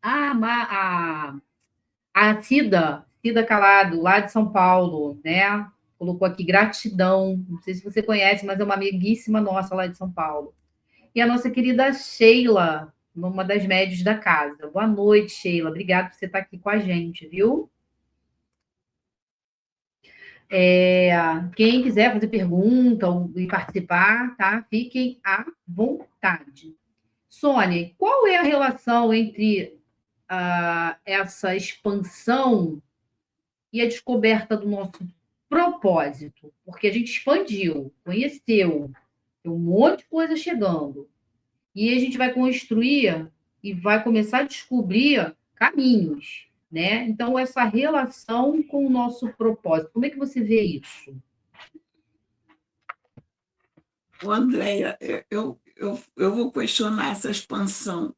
a Cida Calado, lá de São Paulo, né? Colocou aqui gratidão. Não sei se você conhece, mas é uma amiguíssima nossa lá de São Paulo. E a nossa querida Sheila, uma das médias da casa. Boa noite, Sheila. Obrigada por você estar aqui com a gente, viu? Quem quiser fazer pergunta e participar, tá? Fiquem à vontade. Sônia, qual é a relação entre essa expansão e a descoberta do nosso propósito? Porque a gente expandiu, conheceu, tem um monte de coisa chegando. E a gente vai construir e vai começar a descobrir caminhos, né? Então, essa relação com o nosso propósito, como é que você vê isso? Andréia, eu vou questionar essa expansão,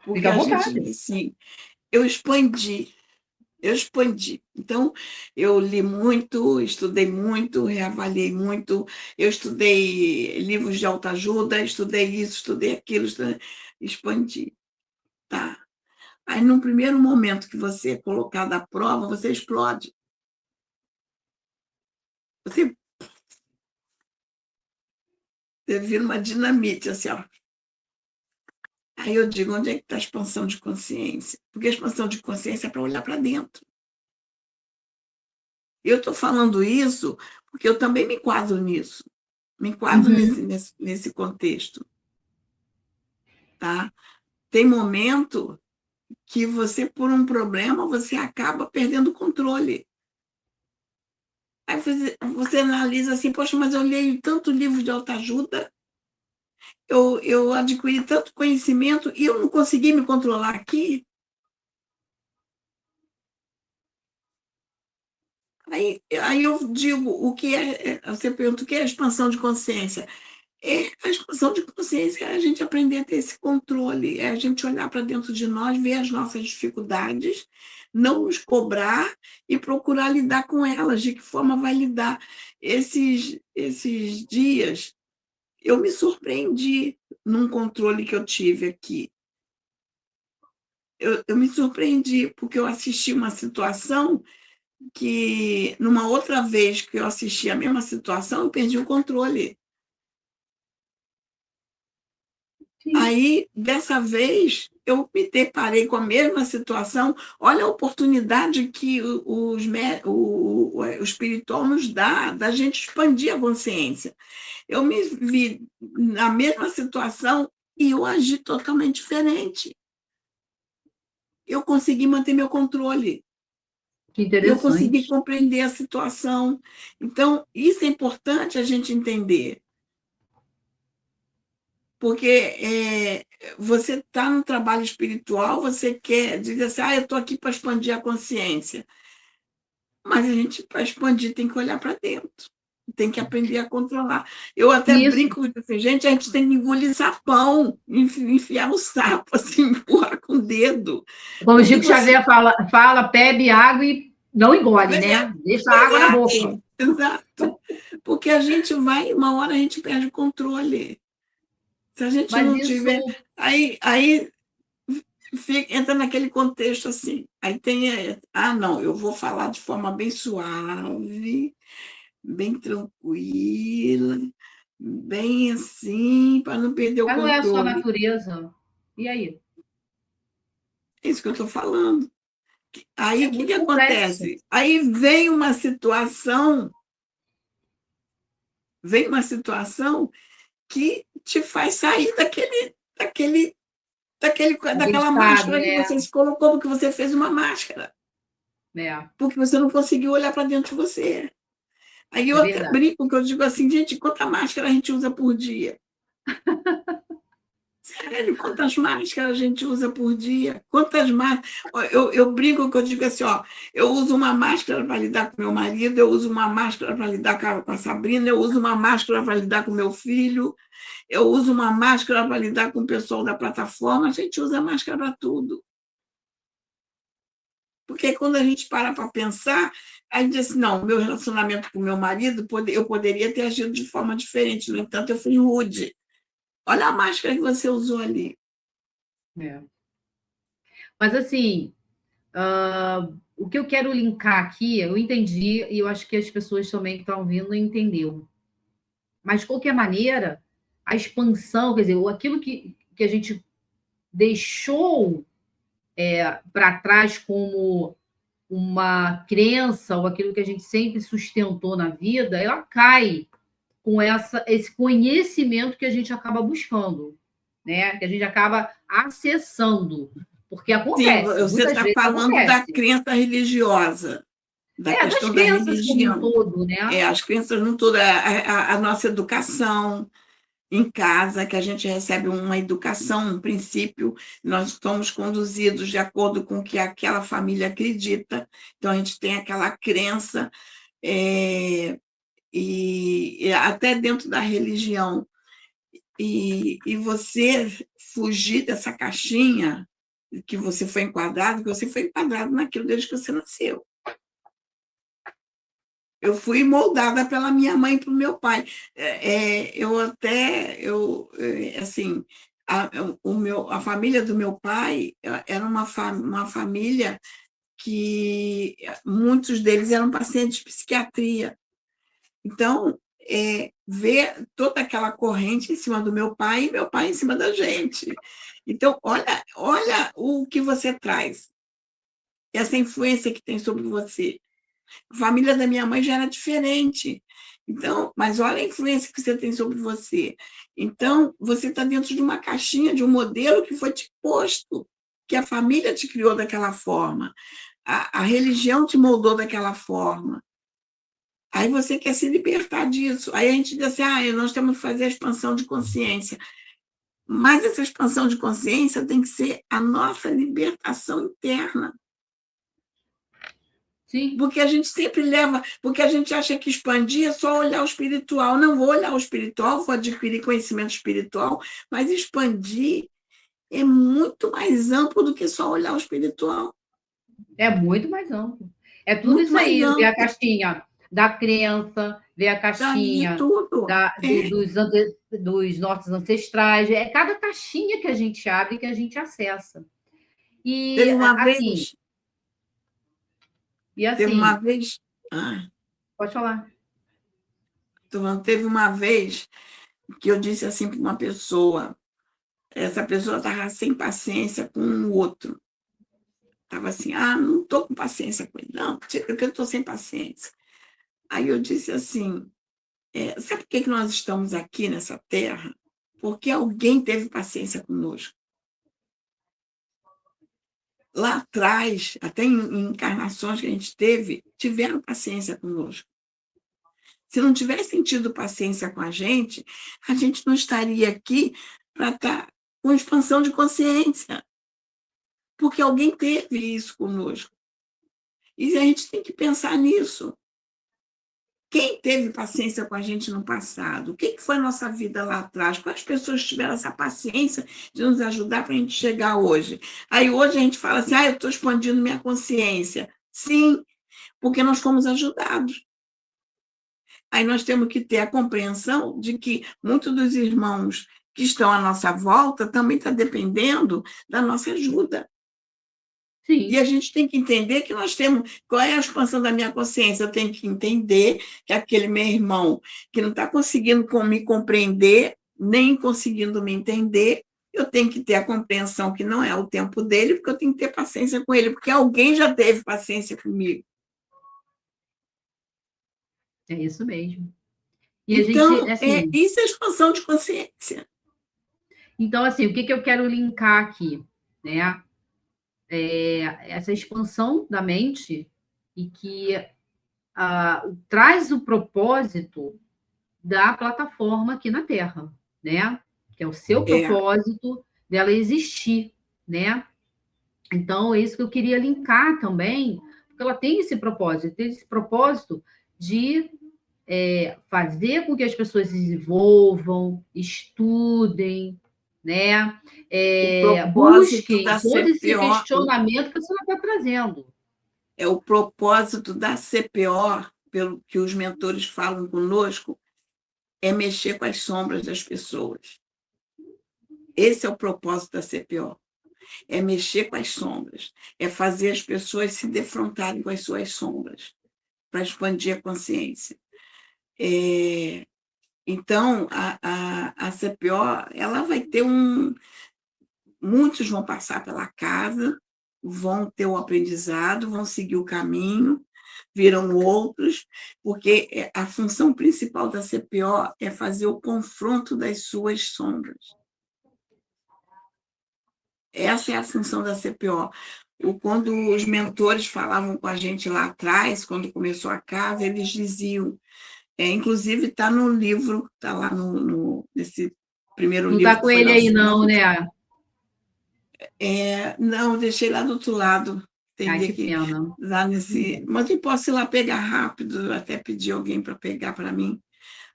porque Fica à a gente vontade. diz assim, eu expandi, eu expandi. Então, eu li muito, estudei muito, reavaliei muito, eu estudei livros de autoajuda, estudei isso, estudei aquilo, expandi. Tá. Aí, num primeiro momento que você é colocado à prova, você explode. Você, você vira uma dinamite, assim, ó. Aí eu digo, onde é que está a expansão de consciência? Porque a expansão de consciência é para olhar para dentro. Eu estou falando isso porque eu também me enquadro nisso, me enquadro Uhum. nesse contexto. Tá? Tem momento que você, por um problema, você acaba perdendo o controle. Aí você analisa assim, poxa, mas eu leio tanto livro de autoajuda, Eu adquiri tanto conhecimento e eu não consegui me controlar aqui. Aí eu digo, você pergunta, o que é a expansão de consciência? A expansão de consciência é a gente aprender a ter esse controle, é a gente olhar para dentro de nós, ver as nossas dificuldades, não nos cobrar e procurar lidar com elas, de que forma vai lidar. Esses dias, eu me surpreendi num controle que eu tive aqui. Eu me surpreendi, porque eu assisti uma situação que, numa outra vez que eu assisti a mesma situação, eu perdi o controle. Sim. Aí, dessa vez, eu me deparei com a mesma situação. Olha a oportunidade que o espiritual nos dá, da gente expandir a consciência. Eu me vi na mesma situação e eu agi totalmente diferente. Eu consegui manter meu controle. Que Eu consegui interessante. compreender a situação. Então, isso é importante a gente entender. Porque você está no trabalho espiritual, você quer dizer assim, eu estou aqui para expandir a consciência. Mas a gente, para expandir, tem que olhar para dentro. Tem que aprender a controlar. Eu até Isso. brinco com assim, gente, a gente tem que engolir sapão, enfiar o sapo, assim, empurrar com o dedo. Como o Porque Chico você. Xavier fala, bebe água e não engole, É, né? Deixa a água na boca. exato. Porque a gente vai, uma hora a gente perde o controle. Se a gente Mas não isso, tiver. Aí entra naquele contexto assim. Aí tem. Não, eu vou falar de forma bem suave, bem tranquila, bem assim, para não perder o mas não é a sua controle. natureza. E aí? É isso que eu estou falando. Aí É o que, que muito complexo. acontece? Aí vem uma situação que te faz sair Aquele daquela estado, máscara que né? você se colocou, porque você fez uma máscara, É, porque você não conseguiu olhar para dentro de você. Aí eu é até verdade. brinco, que eu digo assim, gente, quanta máscara a gente usa por dia? Sério, quantas máscaras a gente usa por dia? Quantas máscaras? Eu brinco que eu digo assim, eu uso uma máscara para lidar com meu marido, eu uso uma máscara para lidar com a Sabrina, eu uso uma máscara para lidar com meu filho, eu uso uma máscara para lidar com o pessoal da plataforma, a gente usa máscara para tudo. Porque quando a gente para pensar, a gente diz assim, não, meu relacionamento com meu marido, eu poderia ter agido de forma diferente, no entanto, eu fui rude. Olha a máscara que você usou ali. É. Mas assim, o que eu quero linkar aqui, eu entendi, e eu acho que as pessoas também que estão ouvindo entendeu. Mas, de qualquer maneira, a expansão, quer dizer, aquilo que a gente deixou para trás como uma crença, ou aquilo que a gente sempre sustentou na vida, ela cai com esse conhecimento que a gente acaba buscando, né? Que a gente acaba acessando. Porque Sim, acontece, você muitas está vezes falando da acontece. crença religiosa, da Das questão da crenças como um religião. todo, né? As crenças não toda, a nossa educação em casa, que a gente recebe uma educação, um princípio, nós somos conduzidos de acordo com o que aquela família acredita, então a gente tem aquela crença, e até dentro da religião, e você fugir dessa caixinha que você foi enquadrado naquilo desde que você nasceu. Eu fui moldada pela minha mãe e pelo meu pai. Assim, a família do meu pai era uma família que muitos deles eram pacientes de psiquiatria. Então, ver toda aquela corrente em cima do meu pai e meu pai em cima da gente. Então, olha o que você traz, essa influência que tem sobre você. A família da minha mãe já era diferente. Então, mas olha a influência que você tem sobre você. Então, você está dentro de uma caixinha, de um modelo que foi te posto, que a família te criou daquela forma, a religião te moldou daquela forma. Aí você quer se libertar disso. Aí a gente diz assim, nós temos que fazer a expansão de consciência. Mas essa expansão de consciência tem que ser a nossa libertação interna. Sim. Porque a gente sempre leva, porque a gente acha que expandir é só olhar o espiritual. Não vou olhar o espiritual, vou adquirir conhecimento espiritual, mas expandir é muito mais amplo do que só olhar o espiritual. É muito mais amplo. É tudo Muito isso mais aí, ver a amplo. caixinha da crença, ver a Daí caixinha tudo. dos nossos ancestrais. É cada caixinha que a gente abre que a gente acessa. E Teve uma assim, vez, e teve uma assim, vez, ah, pode falar. teve uma vez que eu disse assim para uma pessoa, essa pessoa estava sem paciência com o outro. Estava assim, não estou com paciência com ele, não, porque eu estou sem paciência. Aí eu disse assim, sabe por que nós estamos aqui nessa terra? Porque alguém teve paciência conosco. Lá atrás, até em encarnações que a gente teve, tiveram paciência conosco. Se não tivessem tido paciência com a gente não estaria aqui para estar com expansão de consciência, porque alguém teve isso conosco. E a gente tem que pensar nisso. Quem teve paciência com a gente no passado? O que foi a nossa vida lá atrás? Quais pessoas tiveram essa paciência de nos ajudar para a gente chegar hoje? Aí hoje a gente fala assim, eu estou expandindo minha consciência. Sim, porque nós fomos ajudados. Aí nós temos que ter a compreensão de que muitos dos irmãos que estão à nossa volta também estão dependendo da nossa ajuda. E Sim. a gente tem que entender que nós temos... Qual é a expansão da minha consciência? Eu tenho que entender que aquele meu irmão que não está conseguindo me compreender, nem conseguindo me entender, eu tenho que ter a compreensão que não é o tempo dele, porque eu tenho que ter paciência com ele, porque alguém já teve paciência comigo. É isso mesmo. E a gente, Então, assim, isso é expansão de consciência. então, assim, o que eu quero linkar aqui, né? Essa expansão da mente e que traz o propósito da plataforma aqui na Terra, né? Que é o seu propósito dela existir, né? Então, é isso que eu queria linkar também, porque ela tem esse propósito de fazer com que as pessoas se desenvolvam, estudem, né? O propósito Busquem da todo esse CPO questionamento que você está trazendo. é o propósito da CPO, pelo que os mentores falam conosco, é mexer com as sombras das pessoas. Esse é o propósito da CPO. É mexer com as sombras, é fazer as pessoas se defrontarem com as suas sombras, para expandir a consciência. Então, a CPO ela vai ter muitos vão passar pela casa, vão ter o aprendizado, vão seguir o caminho, viram outros, porque a função principal da CPO é fazer o confronto das suas sombras. Essa é a função da CPO. Quando os mentores falavam com a gente lá atrás, quando começou a casa, eles diziam, inclusive está no livro, está lá nesse primeiro Não livro está que com foi ele aí, não, lançado. né? Não, deixei lá do outro lado. Ai, Teria que que pena. lá nesse. Mas eu posso ir lá pegar rápido, até pedir alguém para pegar para mim.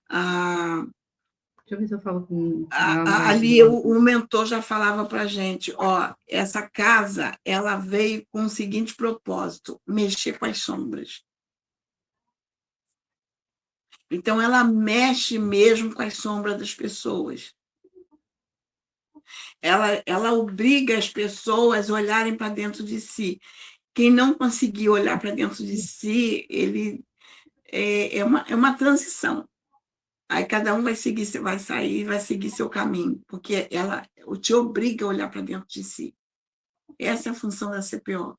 Deixa eu ver se eu falo com ela. Ali o mentor já falava para a gente, essa casa ela veio com o seguinte propósito: mexer com as sombras. Então, ela mexe mesmo com as sombras das pessoas. Ela obriga as pessoas a olharem para dentro de si. Quem não conseguir olhar para dentro de si, ele é uma transição. Aí cada um vai sair, vai seguir seu caminho, porque ela te obriga a olhar para dentro de si. Essa é a função da CPO.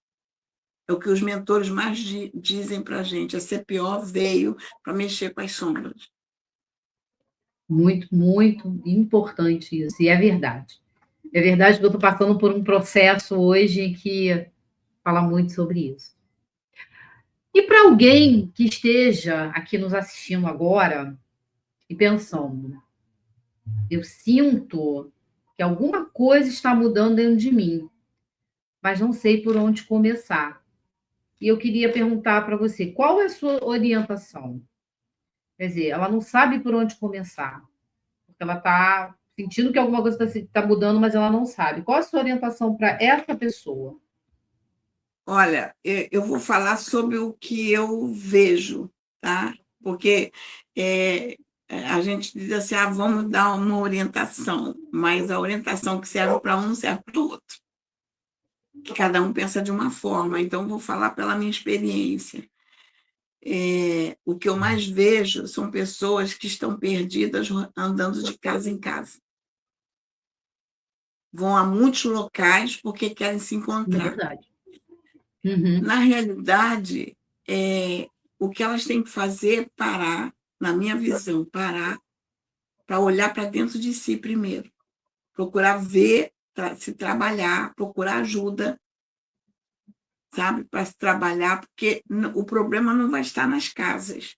É o que os mentores mais dizem para a gente. A CPO veio para mexer com as sombras. Muito, muito importante isso, e é verdade. É verdade que eu estou passando por um processo hoje que fala muito sobre isso. E para alguém que esteja aqui nos assistindo agora e pensando, eu sinto que alguma coisa está mudando dentro de mim, mas não sei por onde começar. E eu queria perguntar para você, qual é a sua orientação? Quer dizer, ela não sabe por onde começar, porque ela está sentindo que alguma coisa está mudando, mas ela não sabe. Qual é a sua orientação para essa pessoa? Olha, eu vou falar sobre o que eu vejo, tá? Porque a gente diz assim, vamos dar uma orientação, mas a orientação que serve para um não serve para o outro. Que cada um pensa de uma forma, então vou falar pela minha experiência. O que eu mais vejo são pessoas que estão perdidas andando de casa em casa. Vão a muitos locais porque querem se É encontrar. verdade. Uhum. Na realidade, o que elas têm que fazer é parar, na minha visão, parar para olhar para dentro de si primeiro. Procurar ver, se trabalhar, procurar ajuda, sabe, para se trabalhar, porque o problema não vai estar nas casas.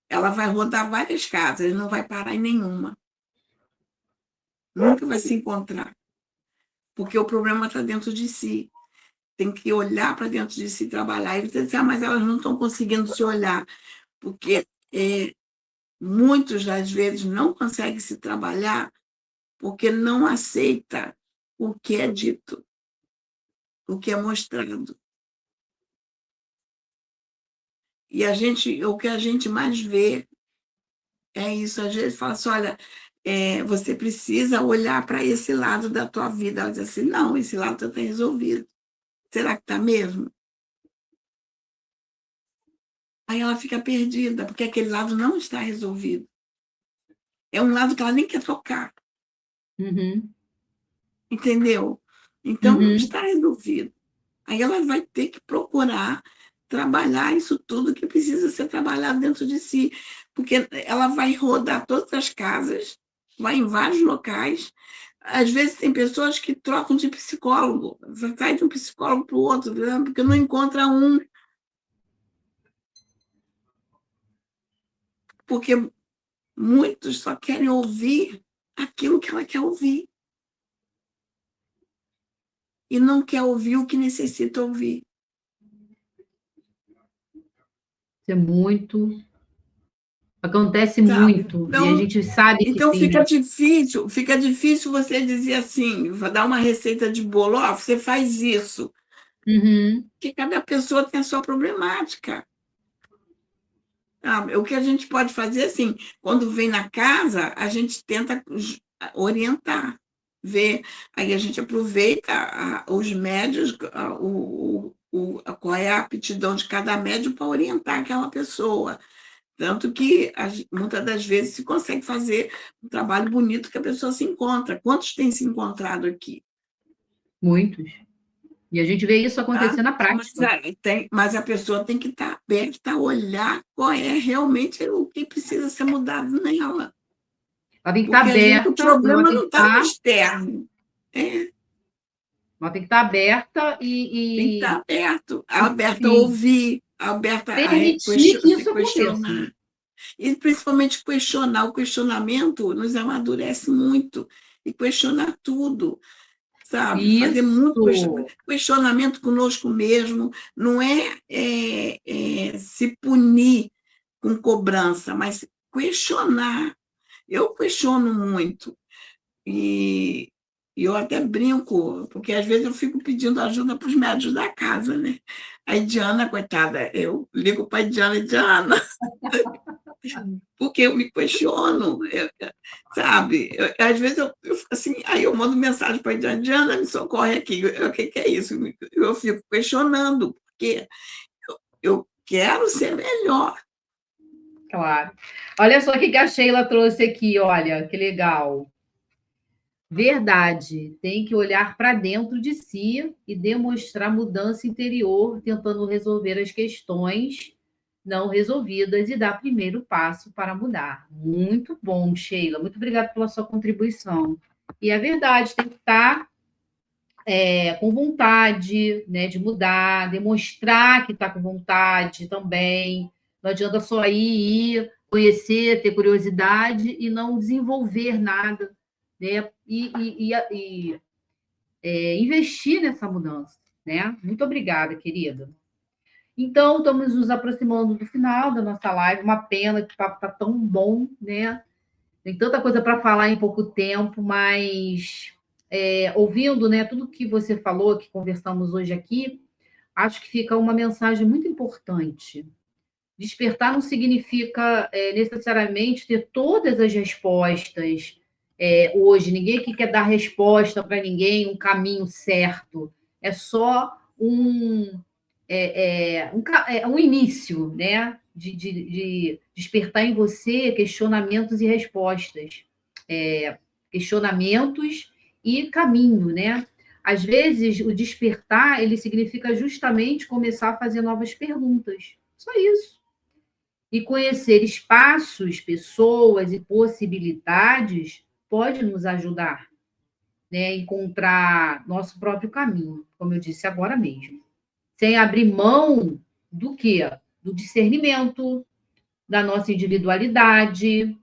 Ela vai rodar várias casas, não vai parar em nenhuma. Nunca vai se encontrar, porque o problema está dentro de si. Tem que olhar para dentro de si, trabalhar. E você diz, mas elas não estão conseguindo se olhar, porque muitos, às vezes, não conseguem se trabalhar porque não aceita o que é dito, o que é mostrado. E o que a gente mais vê é isso. Às vezes fala assim, olha, você precisa olhar para esse lado da tua vida. Ela diz assim, não, esse lado está resolvido. Será que está mesmo? Aí ela fica perdida, porque aquele lado não está resolvido. É um lado que ela nem quer tocar. Uhum. Entendeu? Então, não Uhum. está resolvido. Aí ela vai ter que procurar trabalhar isso tudo que precisa ser trabalhado dentro de si, porque ela vai rodar todas as casas, vai em vários locais. Às vezes tem pessoas que trocam de psicólogo, sai de um psicólogo para o outro, porque não encontra um. Porque muitos só querem ouvir aquilo que ela quer ouvir. E não quer ouvir o que necessita ouvir. Isso é muito. Acontece Sabe? muito, e a gente sabe que Então sim. fica difícil você dizer assim, vou dar uma receita de bolo, você faz isso, Uhum. porque cada pessoa tem a sua problemática. O que a gente pode fazer, assim, quando vem na casa, a gente tenta orientar, ver, aí a gente aproveita os médios, qual é a aptidão de cada médio para orientar aquela pessoa. Tanto que, muitas das vezes, se consegue fazer um trabalho bonito que a pessoa se encontra. Quantos têm se encontrado aqui? Muitos. E a gente vê isso Tá? acontecer na Mas, prática. mas a pessoa tem que estar aberta a olhar qual é realmente o que precisa ser mudado nela. Ela tem que estar Porque às vezes o aberta, ela problema tem não que está no estar, externo. ela tem que estar aberta Tem que estar aberta a e ouvir, aberta a permitir que se isso aconteça. questionar. E principalmente questionar. O questionamento nos amadurece muito. E questionar tudo, sabe? Fazer muito Isso, questionamento conosco mesmo. Não se punir com cobrança, mas questionar. Eu questiono muito. E eu até brinco, porque às vezes eu fico pedindo ajuda para os médicos da casa, né? Aí Diana, coitada, eu ligo para a Diana, Diana, porque eu me questiono, sabe? Às vezes eu fico assim, aí eu mando mensagem para a Diana, Diana, me socorre aqui, o que é isso? Eu fico questionando, porque eu quero ser melhor. claro. Olha só o que a Sheila trouxe aqui, olha, que legal. Verdade, tem que olhar para dentro de si e demonstrar mudança interior, tentando resolver as questões não resolvidas e dar primeiro passo para mudar. Muito bom, Sheila. Muito obrigada pela sua contribuição. E é verdade, tem que estar com vontade, né, de mudar, demonstrar que está com vontade também. Não adianta só ir, conhecer, ter curiosidade e não desenvolver nada, né? Investir nessa mudança, né? Muito obrigada, querida. Então, estamos nos aproximando do final da nossa live. Uma pena que o papo está tão bom, né? Tem tanta coisa para falar em pouco tempo, mas ouvindo, né, tudo que você falou, que conversamos hoje aqui, acho que fica uma mensagem muito importante. Despertar não significa necessariamente ter todas as respostas hoje. Ninguém aqui quer dar resposta para ninguém, um caminho certo. É só um início, né? De despertar em você questionamentos e respostas, questionamentos e caminho, né? Às vezes, o despertar, ele significa justamente começar a fazer novas perguntas. Só isso. E conhecer espaços, pessoas e possibilidades pode nos ajudar, né, a encontrar nosso próprio caminho, como eu disse agora mesmo. Sem abrir mão do quê? Do discernimento, da nossa individualidade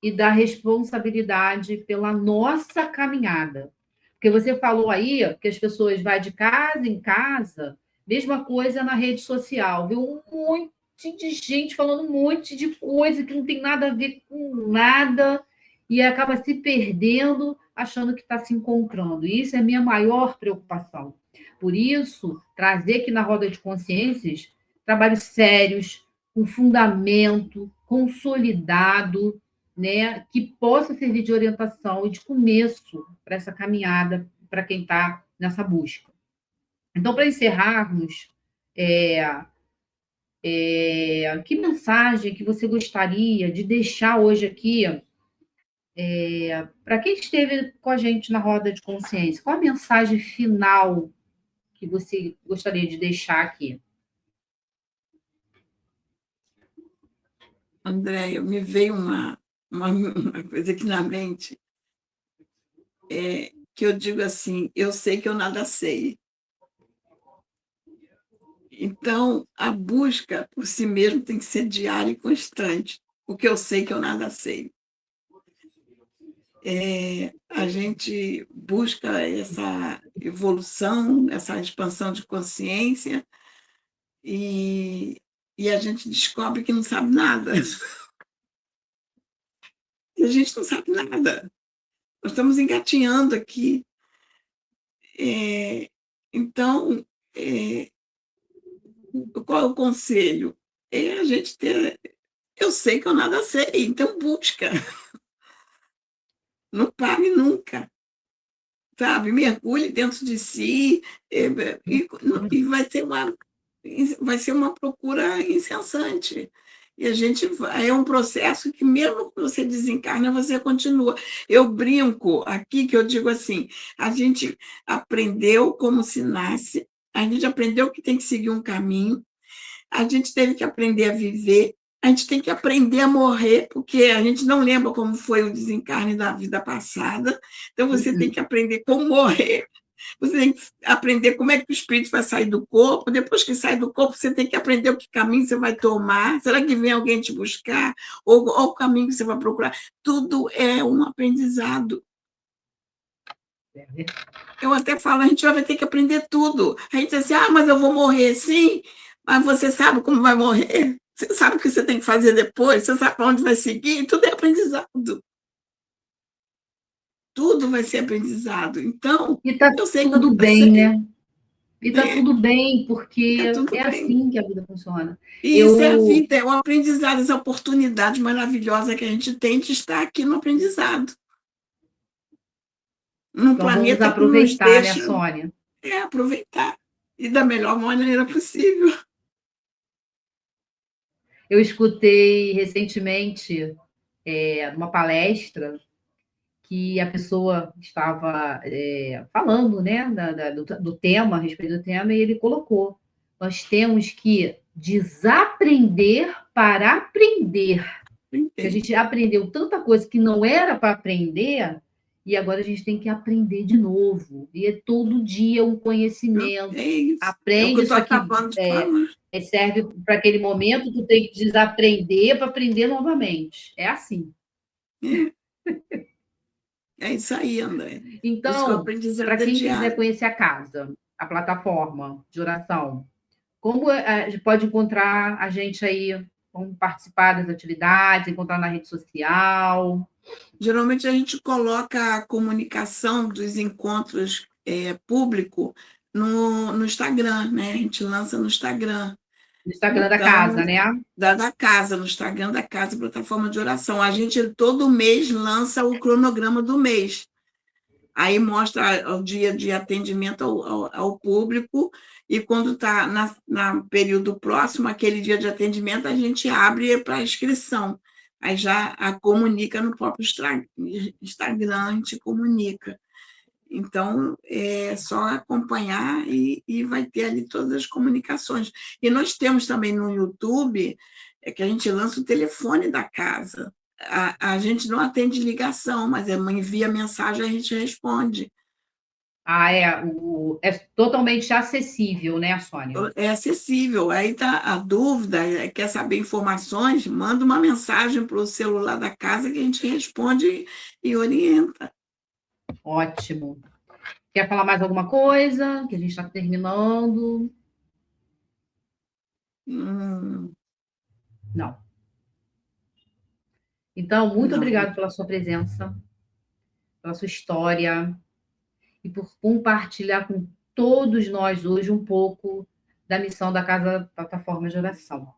e da responsabilidade pela nossa caminhada. Porque você falou aí que as pessoas vão de casa em casa, mesma coisa na rede social, viu? Um monte de gente falando um monte de coisa que não tem nada a ver com nada e acaba se perdendo, achando que está se encontrando. E isso é a minha maior preocupação. Por isso, trazer aqui na Roda de Consciências trabalhos sérios, com fundamento, consolidado, né, que possa servir de orientação e de começo para essa caminhada, para quem está nessa busca. Então, para encerrarmos, que mensagem que você gostaria de deixar hoje aqui para quem esteve com a gente na Roda de Consciência? Qual a mensagem final que você gostaria de deixar aqui? Andréia, me veio uma coisa aqui na mente, que eu digo assim, eu sei que eu nada sei. Então, a busca por si mesmo tem que ser diária e constante, porque eu sei que eu nada sei. A gente busca essa evolução, essa expansão de consciência, e a gente descobre que não sabe nada. E a gente não sabe nada. Nós estamos engatinhando aqui. Então, qual é o conselho? É a gente ter. Eu sei que eu nada sei, então busca. Não pare nunca, sabe? Mergulhe dentro de si, e vai ser uma procura incessante. E a gente é um processo que, mesmo que você desencarna, você continua. Eu brinco aqui que eu digo assim: a gente aprendeu como se nasce, a gente aprendeu que tem que seguir um caminho, a gente teve que aprender a viver, a gente tem que aprender a morrer, porque a gente não lembra como foi o desencarne da vida passada, então você tem que aprender como morrer, você tem que aprender como é que o espírito vai sair do corpo, depois que sai do corpo, você tem que aprender o que caminho você vai tomar, será que vem alguém te buscar, ou o caminho que você vai procurar, tudo é um aprendizado. Eu até falo, a gente vai ter que aprender tudo. A gente diz assim, mas eu vou morrer, sim, mas você sabe como vai morrer? Você sabe o que você tem que fazer depois? Você sabe para onde vai seguir? Tudo é aprendizado. Tudo vai ser aprendizado. Então, E está eu sei que eu tudo nunca bem, sei. né? E está tudo bem, porque Tudo é bem. assim que a vida funciona. E isso é a vida, é o aprendizado, essa oportunidade maravilhosa que a gente tem de estar aqui no aprendizado. Num Então, vamos planeta que nos aproveitar, né, deixa Sônia? aproveitar. E da melhor maneira possível. Eu escutei recentemente uma palestra que a pessoa estava falando, né, do tema, a respeito do tema, e ele colocou: nós temos que desaprender para aprender. Porque a gente aprendeu tanta coisa que não era para aprender, e agora a gente tem que aprender de novo. E é todo dia um conhecimento. É isso. É o que Aprende eu isso estou aqui, acabando de falar. serve para aquele momento, tu tem que desaprender para aprender novamente. É assim. É isso aí, André. Por isso que o Então, para aprendizado é quem quiser diário. conhecer a casa, a plataforma de oração, como pode encontrar a gente aí, como participar das atividades, encontrar na rede social? Geralmente a gente coloca a comunicação dos encontros público no Instagram, né? A gente lança no Instagram. No Instagram da Então, casa, né? da casa, no Instagram da casa, plataforma de oração. A gente todo mês lança o cronograma do mês. Aí mostra o dia de atendimento ao público, e quando está na período próximo, aquele dia de atendimento, a gente abre para inscrição. Aí já a comunica no próprio Instagram, a gente comunica. Então, é só acompanhar e vai ter ali todas as comunicações. E nós temos também no YouTube, que a gente lança o telefone da casa. A gente não atende ligação, mas envia mensagem, a gente responde. É totalmente acessível, né, Sônia? É acessível. Aí tá a dúvida, quer saber informações, manda uma mensagem para o celular da casa que a gente responde e orienta. Ótimo. Quer falar mais alguma coisa? Que a gente está terminando. Hum, Não. Então, muito não, obrigado pela sua presença, pela sua história e por compartilhar com todos nós hoje um pouco da missão da Casa Plataforma de Oração.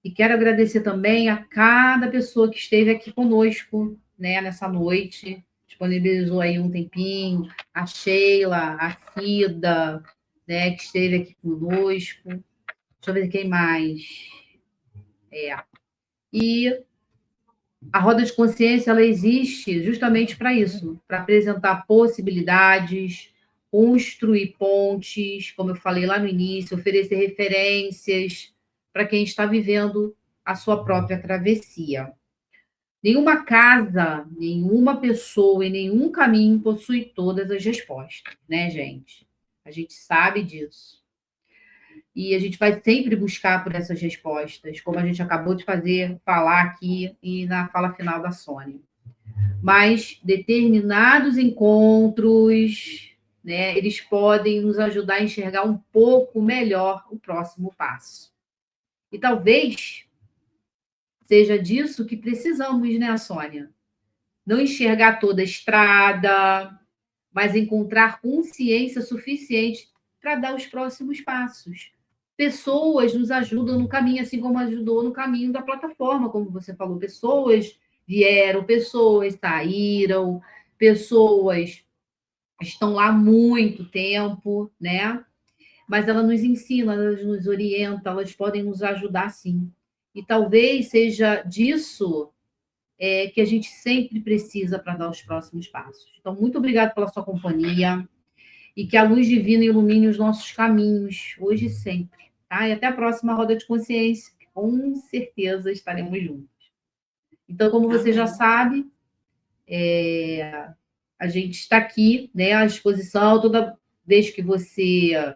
E quero agradecer também a cada pessoa que esteve aqui conosco, né, nessa noite, disponibilizou aí um tempinho, a Sheila, a Cida, né, que esteve aqui conosco. Deixa eu ver quem mais. E a roda de consciência ela existe justamente para isso, para apresentar possibilidades, construir pontes, como eu falei lá no início, oferecer referências para quem está vivendo a sua própria travessia. Nenhuma casa, nenhuma pessoa e nenhum caminho possui todas as respostas, né, gente? A gente sabe disso. E a gente vai sempre buscar por essas respostas, como a gente acabou de falar aqui e na fala final da Sônia. Mas determinados encontros, né, eles podem nos ajudar a enxergar um pouco melhor o próximo passo. E talvez seja disso que precisamos, né, Sônia? Não enxergar toda a estrada, mas encontrar consciência suficiente para dar os próximos passos. Pessoas nos ajudam no caminho, assim como ajudou no caminho da plataforma, como você falou. Pessoas vieram, pessoas saíram, pessoas estão lá há muito tempo, né? Mas ela nos ensina, elas nos orientam, elas podem nos ajudar sim. E talvez seja disso que a gente sempre precisa para dar os próximos passos. Então, muito obrigada pela sua companhia e que a luz divina ilumine os nossos caminhos, hoje e sempre. Tá? E até a próxima roda de consciência, que com certeza estaremos juntos. Então, como você já amém. sabe, a gente está aqui, né, à disposição, toda vez que você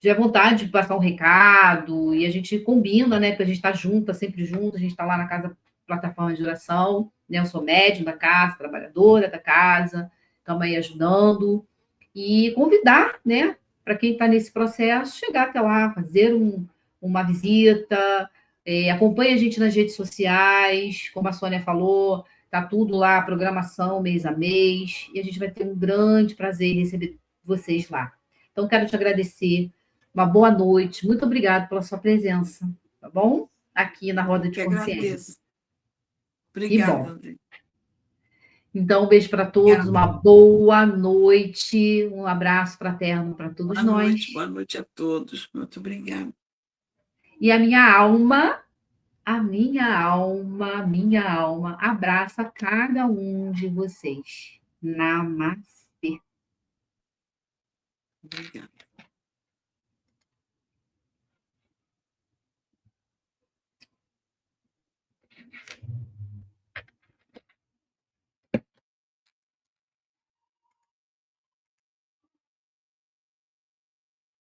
tiver vontade de passar um recado, e a gente combina, né, porque a gente está junto, tá sempre junto, a gente está lá na casa plataforma de oração, né, eu sou médium da casa, trabalhadora da casa, estamos aí ajudando, e convidar, né, para quem está nesse processo, chegar até lá, fazer uma visita, acompanhe a gente nas redes sociais, como a Sônia falou, tá tudo lá, programação mês a mês, e a gente vai ter um grande prazer em receber vocês lá. Então, quero te agradecer, uma boa noite, muito obrigada pela sua presença, tá bom? Aqui na Roda de Que Consciência. agradeço. Que Obrigada, bom. André. Então, um beijo para todos, Obrigada. uma boa noite, um abraço fraterno para todos nós. Boa noite a todos. Muito obrigada. E a minha alma abraça cada um de vocês. Namastê. Obrigada.